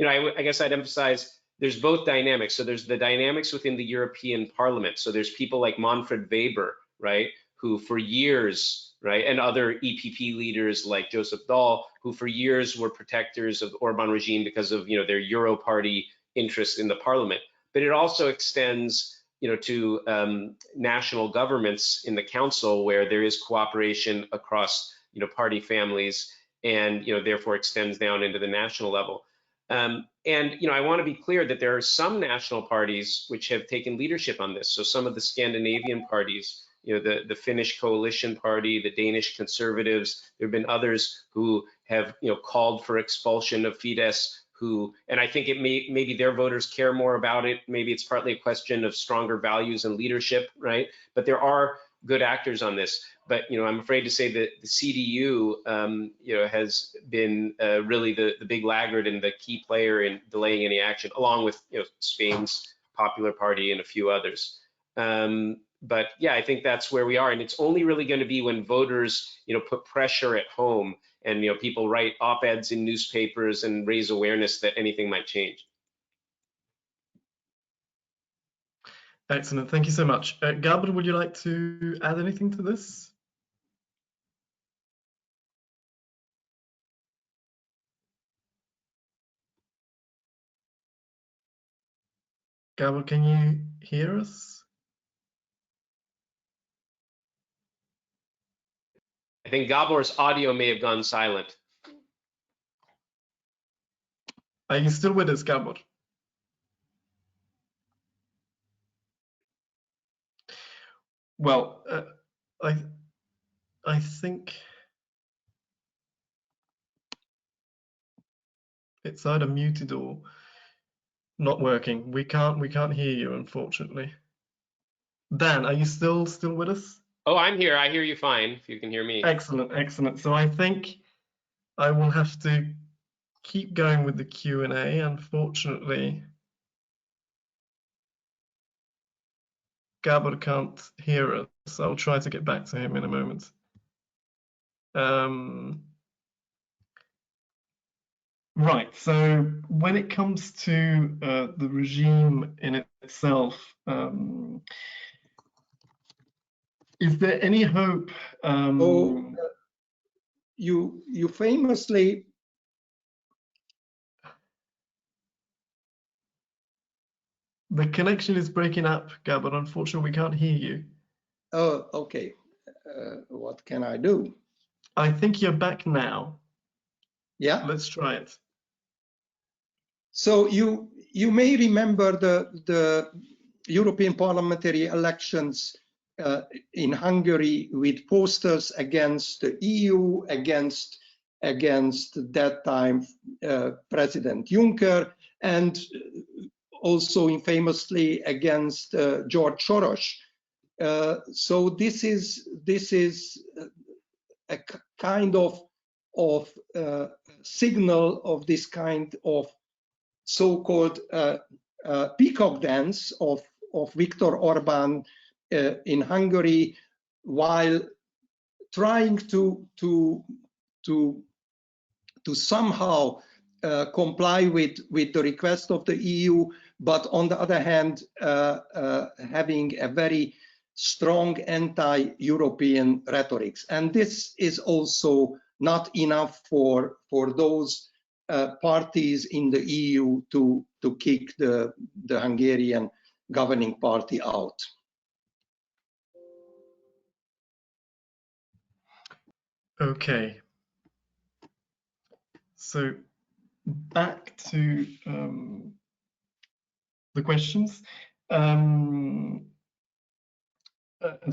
I guess I'd emphasize there's both dynamics. So there's the dynamics within the European Parliament. So there's people like Manfred Weber, right, who for years, right, and other EPP leaders like Joseph Daul, who for years were protectors of the Orbán regime because of their Euro party interest in the parliament. But it also extends to national governments in the council where there is cooperation across party families, and therefore extends down into the national level. And I want to be clear that there are some national parties which have taken leadership on this. So some of the Scandinavian parties, the Finnish Coalition Party, the Danish Conservatives, there have been others who have called for expulsion of Fidesz, and I think maybe their voters care more about it. Maybe it's partly a question of stronger values and leadership, right? But there are good actors on this. But I'm afraid to say that the CDU has been really the big laggard and the key player in delaying any action, along with Spain's Popular Party and a few others. But yeah, I think that's where we are, and it's only really going to be when voters put pressure at home and people write op-eds in newspapers and raise awareness that anything might change. Excellent, thank you so much. Gábor, would you like to add anything to this? Gábor, can you hear us? I think Gábor's audio may have gone silent. Are you still with us, Gábor? Well, I think it's either muted or not working. We can't hear you, unfortunately. Dan, are you still with us? Oh, I'm here. I hear you fine, if you can hear me. Excellent, excellent. So I think I will have to keep going with the Q&A, unfortunately. Gábor can't hear us. I'll try to get back to him in a moment. Right, so when it comes to the regime in itself, is there any hope? You famously The connection is breaking up, Gábor. Unfortunately, we can't hear you. Oh, okay. What can I do? I think you're back now. Yeah. Let's try it. So you may remember the European parliamentary elections in Hungary with posters against the EU, against that time President Juncker, and also infamously against George Soros. So this is a kind of signal of this kind of so-called peacock dance of Viktor Orbán in Hungary, while trying to somehow comply with the request of the EU, but on the other hand, having a very strong anti-European rhetorics. And this is also not enough for those parties in the EU to kick the Hungarian governing party out. Okay. So back to the questions. As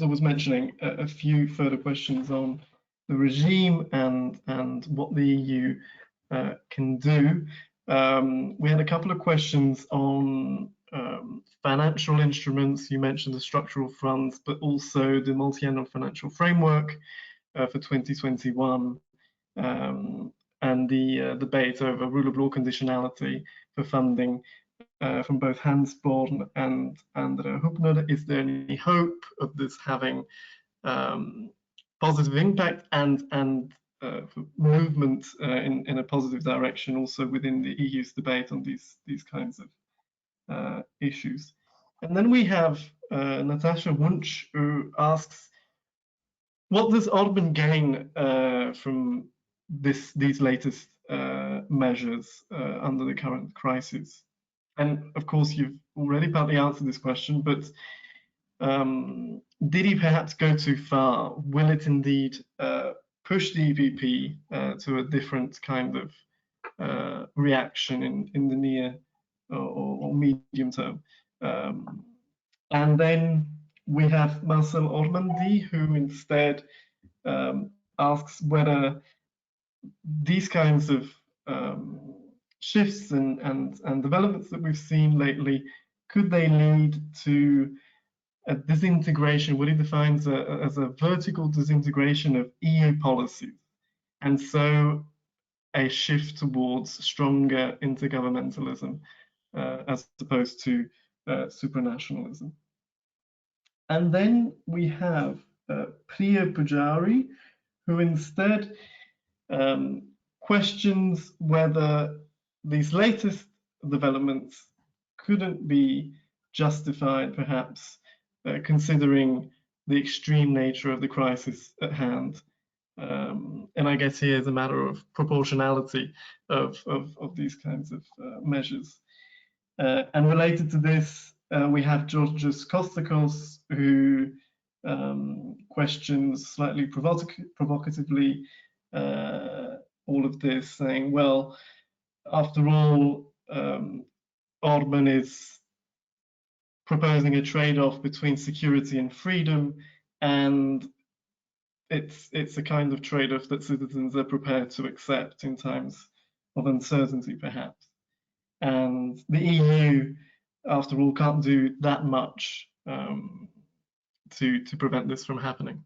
I was mentioning, a few further questions on the regime and what the EU can do. We had a couple of questions on financial instruments. You mentioned the structural funds, but also the multi-annual financial framework for 2021, and the debate over rule of law conditionality for funding from both Hans Born and Hübner. Is there any hope of this having positive impact and movement in a positive direction also within the EU's debate on these kinds of issues? And then we have Natasha Wunsch, who asks, what does Orbán gain from these latest measures under the current crisis? And of course, you've already partly answered this question, but did he perhaps go too far? Will it indeed push the EPP to a different kind of reaction in the near or medium term? And then we have Marcel Ormandy, who instead asks whether these kinds of shifts and developments that we've seen lately, could they lead to a disintegration, what he defines as a vertical disintegration of EU policies, and so a shift towards stronger intergovernmentalism as opposed to supranationalism. And then we have Priya Pujari, who instead questions whether these latest developments couldn't be justified, perhaps, considering the extreme nature of the crisis at hand. And I guess here is a matter of proportionality of these kinds of measures. And related to this, we have Georgios Kostakos, who questions slightly provocatively all of this, saying, well, after all, Orbán is proposing a trade-off between security and freedom, and it's a kind of trade-off that citizens are prepared to accept in times of uncertainty, perhaps. And the EU, after all, can't do that much to prevent this from happening.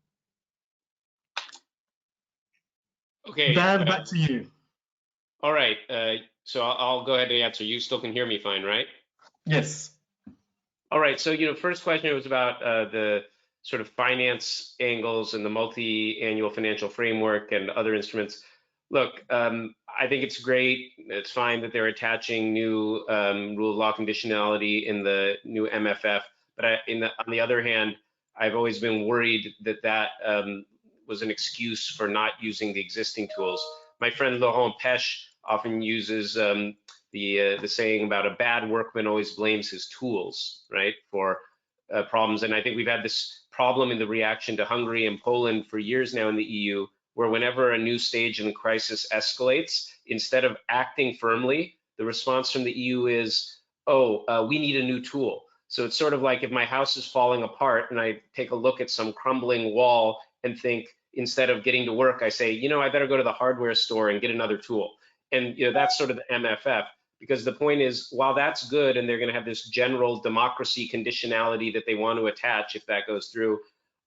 Okay. Dan, back to you. All right. So I'll go ahead and answer. You still can hear me fine, right? Yes. All right. So, first question was about the sort of finance angles and the multi-annual financial framework and other instruments. Look, I think it's great. It's fine that they're attaching new rule of law conditionality in the new MFF. But on the other hand, I've always been worried that that was an excuse for not using the existing tools. My friend Laurent Pech often uses the saying about a bad workman always blames his tools, right, for problems. And I think we've had this problem in the reaction to Hungary and Poland for years now in the EU, where whenever a new stage in the crisis escalates, instead of acting firmly, the response from the EU is, oh, we need a new tool. So it's sort of like if my house is falling apart and I take a look at some crumbling wall and think, instead of getting to work, I say, I better go to the hardware store and get another tool. And that's sort of the MFF, because the point is, while that's good and they're going to have this general democracy conditionality that they want to attach if that goes through,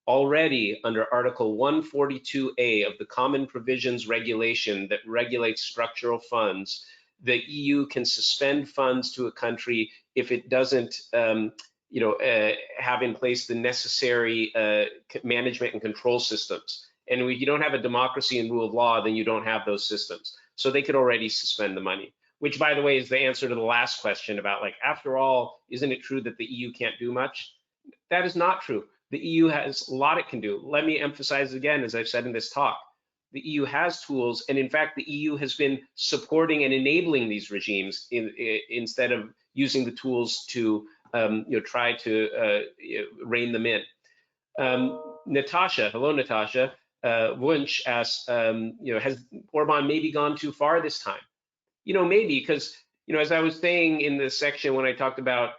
already under Article 142A of the Common Provisions Regulation that regulates structural funds, the EU can suspend funds to a country if it doesn't have in place the necessary management and control systems. And when you don't have a democracy and rule of law, then you don't have those systems. So they could already suspend the money, which, by the way, is the answer to the last question about, like, after all, isn't it true that the EU can't do much? That is not true. The EU has a lot it can do. Let me emphasize again, as I've said in this talk, the EU has tools, and in fact, the EU has been supporting and enabling these regimes instead of using the tools to try to rein them in. Natasha, hello, Natasha. Wunsch asks, has Orbán maybe gone too far this time? Maybe, because, as I was saying in the section when I talked about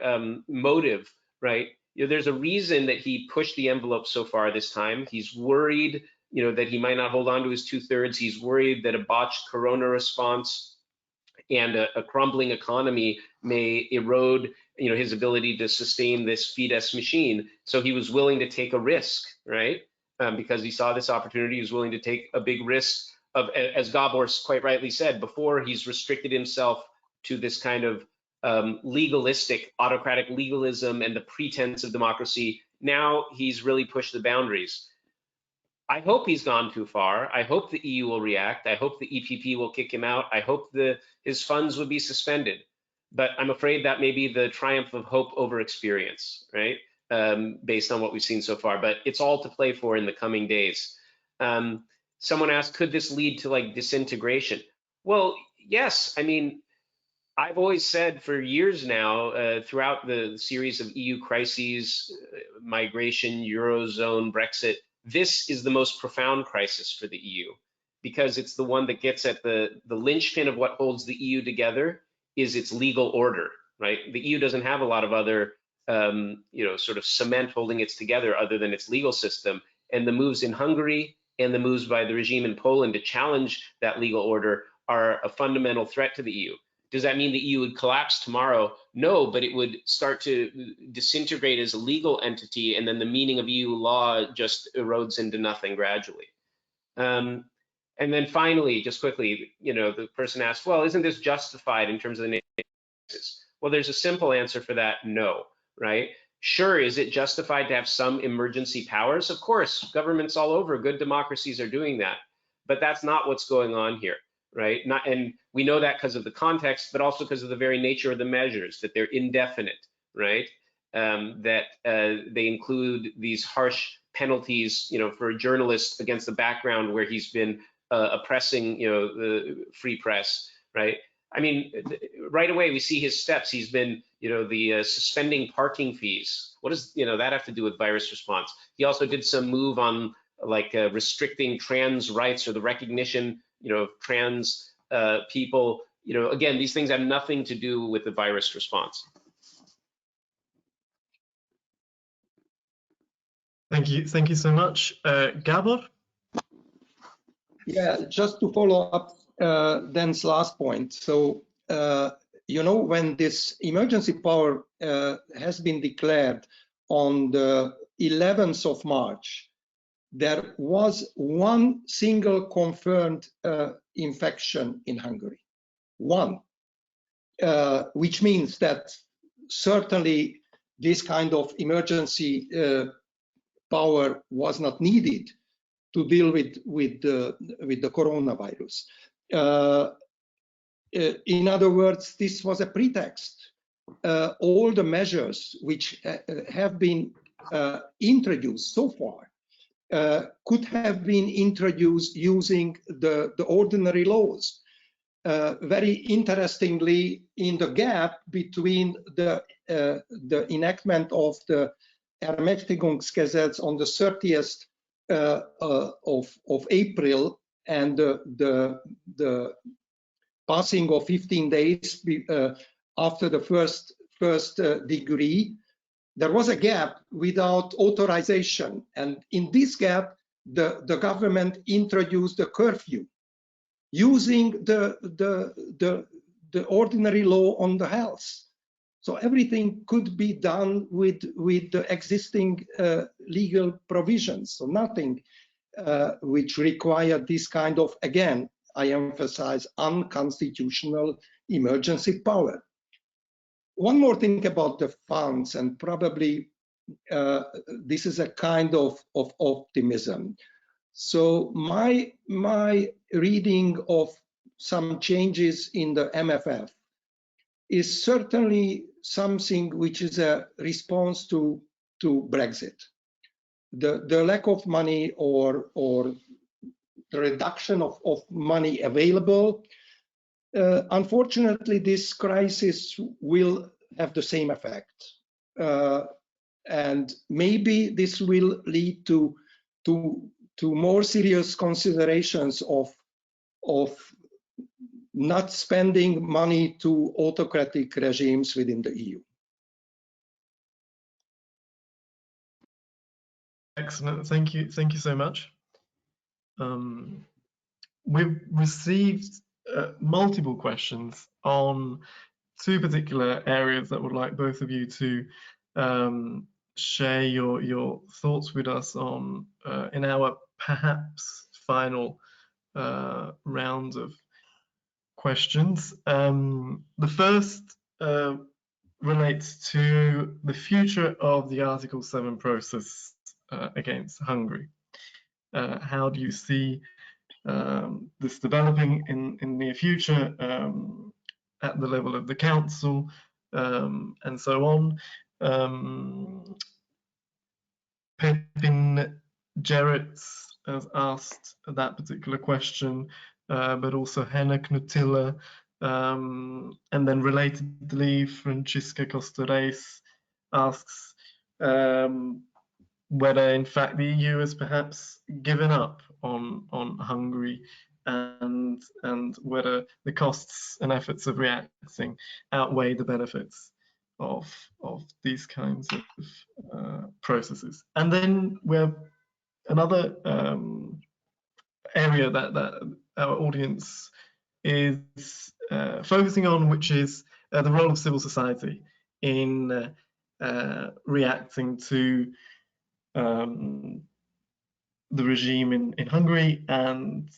motive, right? There's a reason that he pushed the envelope so far this time. He's worried, that he might not hold on to his 2/3. He's worried that a botched corona response and a crumbling economy may erode, his ability to sustain this Fidesz machine. So he was willing to take a risk, right? Because he saw this opportunity, he was willing to take a big risk of, as Gábor quite rightly said, before he's restricted himself to this kind of legalistic, autocratic legalism and the pretense of democracy. Now he's really pushed the boundaries. I hope he's gone too far. I hope the EU will react. I hope the EPP will kick him out. I hope his funds would be suspended. But I'm afraid that may be the triumph of hope over experience, right? Based on what we've seen so far. But it's all to play for in the coming days. Someone asked, could this lead to like disintegration? Well, yes. I mean, I've always said for years now, throughout the series of EU crises, migration, Eurozone, Brexit, this is the most profound crisis for the EU, because it's the one that gets at the linchpin of what holds the EU together is its legal order, right? The EU doesn't have a lot of other, sort of cement holding it together other than its legal system. And the moves in Hungary and the moves by the regime in Poland to challenge that legal order are a fundamental threat to the EU. Does that mean the EU would collapse tomorrow? No, but it would start to disintegrate as a legal entity, and then the meaning of EU law just erodes into nothing gradually. And then finally, just quickly, the person asked, well, isn't this justified in terms of the basis? Well, there's a simple answer for that, no, right? Sure, is it justified to have some emergency powers? Of course, governments all over, good democracies are doing that, but that's not what's going on here, right? And we know that because of the context, but also because of the very nature of the measures, that they're indefinite, right? That they include these harsh penalties, for a journalist against the background where he's been oppressing, the free press, right? I mean, right away we see his steps. He's been, the suspending parking fees. What does that have to do with virus response? He also did some move on like restricting trans rights or the recognition, of trans people. Again, these things have nothing to do with the virus response. Thank you so much, Gábor. Yeah, just to follow up Dan's last point. So, when this emergency power has been declared on the 11th of March, there was one single confirmed infection in Hungary. One, which means that certainly this kind of emergency power was not needed to deal with the coronavirus. In other words, this was a pretext. All the measures which have been introduced so far could have been introduced using the ordinary laws. Very interestingly, in the gap between the enactment of the Ermächtigungsgesetz on the 30th of April and the passing of 15 days after the first degree, there was a gap without authorization, and in this gap, the government introduced a curfew using the ordinary law on the health. So everything could be done with the existing legal provisions. So nothing which required this kind of, again, I emphasize, unconstitutional emergency power. One more thing about the funds, and probably this is a kind of optimism. So my reading of some changes in the MFF is certainly something which is a response to Brexit. The lack of money or the reduction of money available. Unfortunately, this crisis will have the same effect. And maybe this will lead to more serious considerations of not spending money to autocratic regimes within the EU. Excellent, thank you so much. We've received multiple questions on two particular areas that would like both of you to share your thoughts with us on in our perhaps final round of questions. The first relates to the future of the Article 7 process against Hungary. How do you see this developing in near future at the level of the Council and so on? Pepin Jarrett's has asked that particular question, but also Henna Knutilla, and then relatedly, Francisca Costa-Reis asks whether in fact the EU has perhaps given up on Hungary, and whether the costs and efforts of reacting outweigh the benefits of these kinds of processes. And then we have another area that our audience is focusing on, which is the role of civil society in reacting to the regime in Hungary, and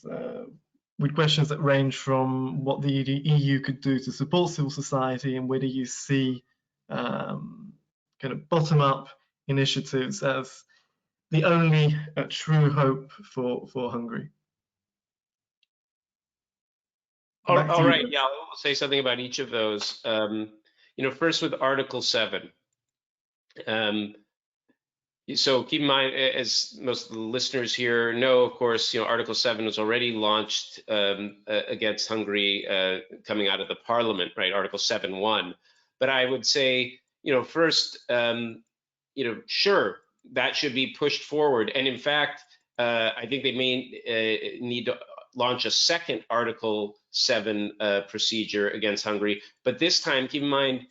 with questions that range from what the EU could do to support civil society, and whether you see kind of bottom-up initiatives as the only true hope for Hungary. All right, yeah, I'll say something about each of those. First with Article 7. So keep in mind, as most of the listeners here know, of course, Article 7 was already launched against Hungary coming out of the parliament, right? Article 7.1. But I would say, first, sure, that should be pushed forward. And in fact, I think they may need to launch a second Article 7 procedure against Hungary. But this time, keep in mind,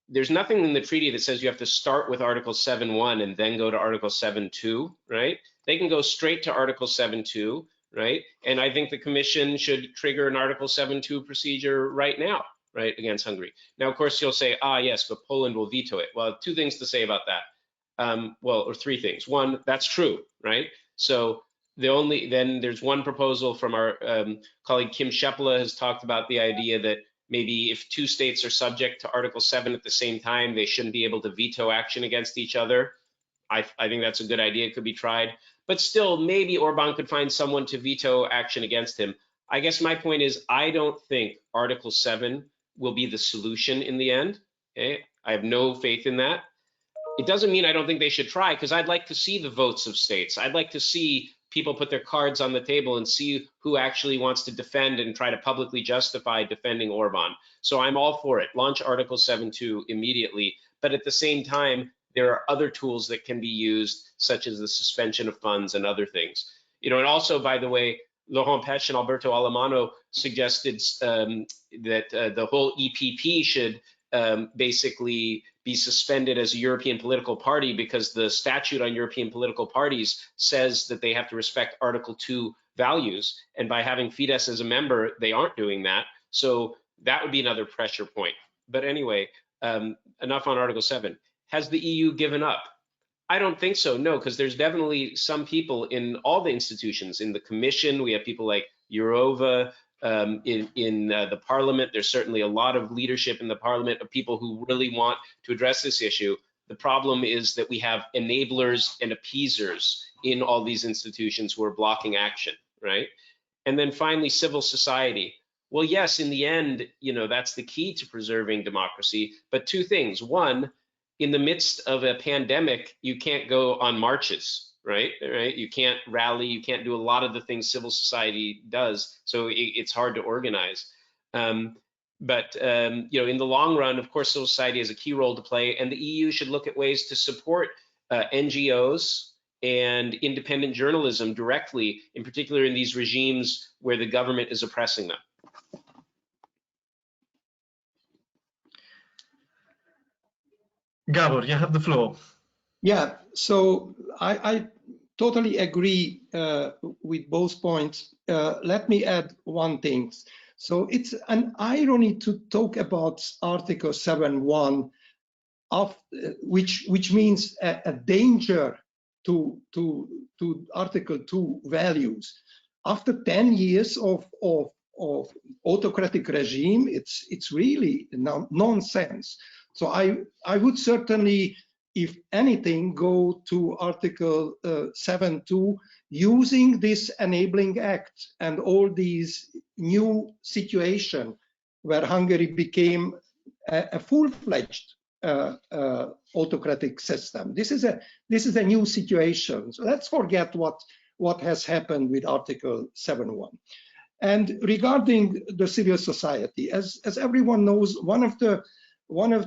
there's nothing in the treaty that says you have to start with Article 7.1 and then go to Article 7.2, right? They can go straight to Article 7.2, right? And I think the Commission should trigger an Article 7.2 procedure right now, right, against Hungary. Now, of course, you'll say, yes, but Poland will veto it. Well, two things to say about that. Or three things. One, that's true, right? So then there's one proposal from our colleague Kim Scheppele has talked about the idea that maybe if two states are subject to Article 7 at the same time, they shouldn't be able to veto action against each other. I think that's a good idea. It could be tried. But still, maybe Orbán could find someone to veto action against him. I guess my point is, I don't think Article 7 will be the solution in the end. Okay? I have no faith in that. It doesn't mean I don't think they should try, because I'd like to see the votes of states. I'd like to see people put their cards on the table and see who actually wants to defend and try to publicly justify defending Orbán. So I'm all for it. Launch Article 7.2 immediately. But at the same time, there are other tools that can be used, such as the suspension of funds and other things. And also, by the way, Laurent Pech and Alberto Alemano suggested that the whole EPP should basically be suspended as a European political party, because the statute on European political parties says that they have to respect Article 2 values. And by having Fidesz as a member, they aren't doing that. So that would be another pressure point. But anyway, enough on Article 7. Has the EU given up? I don't think so, no, because there's definitely some people in all the institutions. In the Commission, we have people like Jourova. In the parliament, there's certainly a lot of leadership in the parliament of people who really want to address this issue. The problem is that we have enablers and appeasers in all these institutions who are blocking action, right? And then finally, civil society. Well, yes, in the end, that's the key to preserving democracy. But two things. One, in the midst of a pandemic, you can't go on marches. Right? You can't rally, you can't do a lot of the things civil society does, so it's hard to organize. But in the long run, of course, civil society has a key role to play, and the EU should look at ways to support NGOs and independent journalism directly, in particular in these regimes where the government is oppressing them. Gábor, you have the floor. Yeah, so I totally agree with both points. Let me add one thing. So it's an irony to talk about Article 7.1, which means a danger to Article 2 values. After 10 years of autocratic regime, it's really nonsense. So I would certainly, if anything, go to Article 7.2, using this enabling act and all these new situation where Hungary became a full-fledged autocratic system. This is a new situation. So let's forget what has happened with Article 7.1. And regarding the civil society, as everyone knows, one of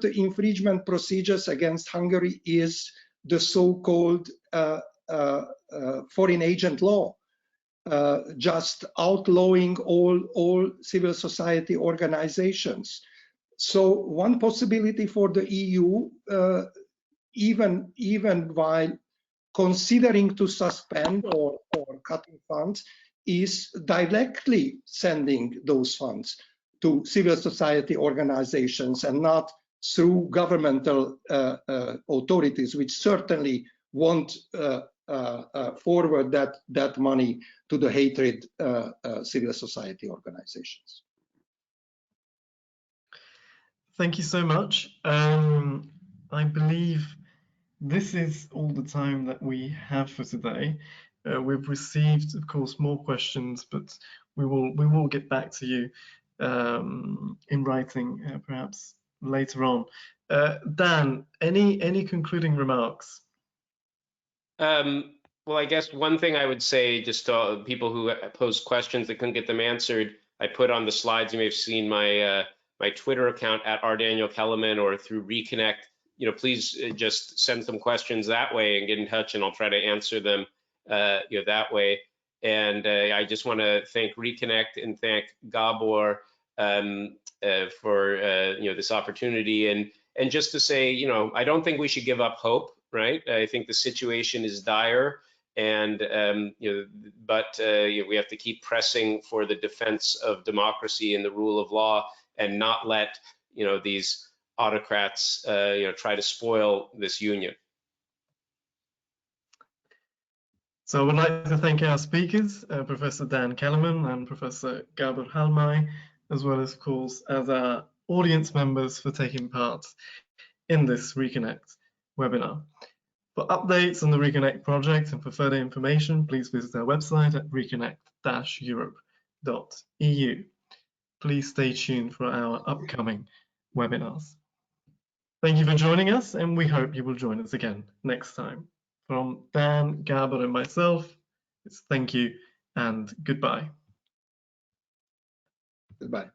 the infringement procedures against Hungary is the so-called foreign agent law, just outlawing all civil society organizations. So one possibility for the EU, even while considering to suspend or cutting funds, is directly sending those funds to civil society organizations and not through governmental authorities, which certainly won't forward that money to the hatred civil society organizations. Thank you so much. I believe this is all the time that we have for today. We've received, of course, more questions, but we will get back to you in writing, perhaps later on. Dan, any concluding remarks? Well, I guess one thing I would say, just to people who posed questions that couldn't get them answered, I put on the slides. You may have seen my my Twitter account at Kelemen or through RECONNECT. You know, please just send some questions that way and get in touch, and I'll try to answer them you know, that way. And I just want to thank RECONNECT and thank Gábor for you know, this opportunity, and just to say, you know, I don't think we should give up hope, right? I think the situation is dire, and you know, but you know, we have to keep pressing for the defense of democracy and the rule of law, and not let, you know, these autocrats you know, try to spoil this union. So I would like to thank our speakers, Professor Dan Kelemen and Professor Gábor Halmai, as well as, of course, as our audience members for taking part in this RECONNECT webinar. For updates on the RECONNECT project and for further information, please visit our website at reconnect-europe.eu. Please stay tuned for our upcoming webinars. Thank you for joining us, and we hope you will join us again next time. From Dan, Gábor, and myself, it's thank you and goodbye. Goodbye.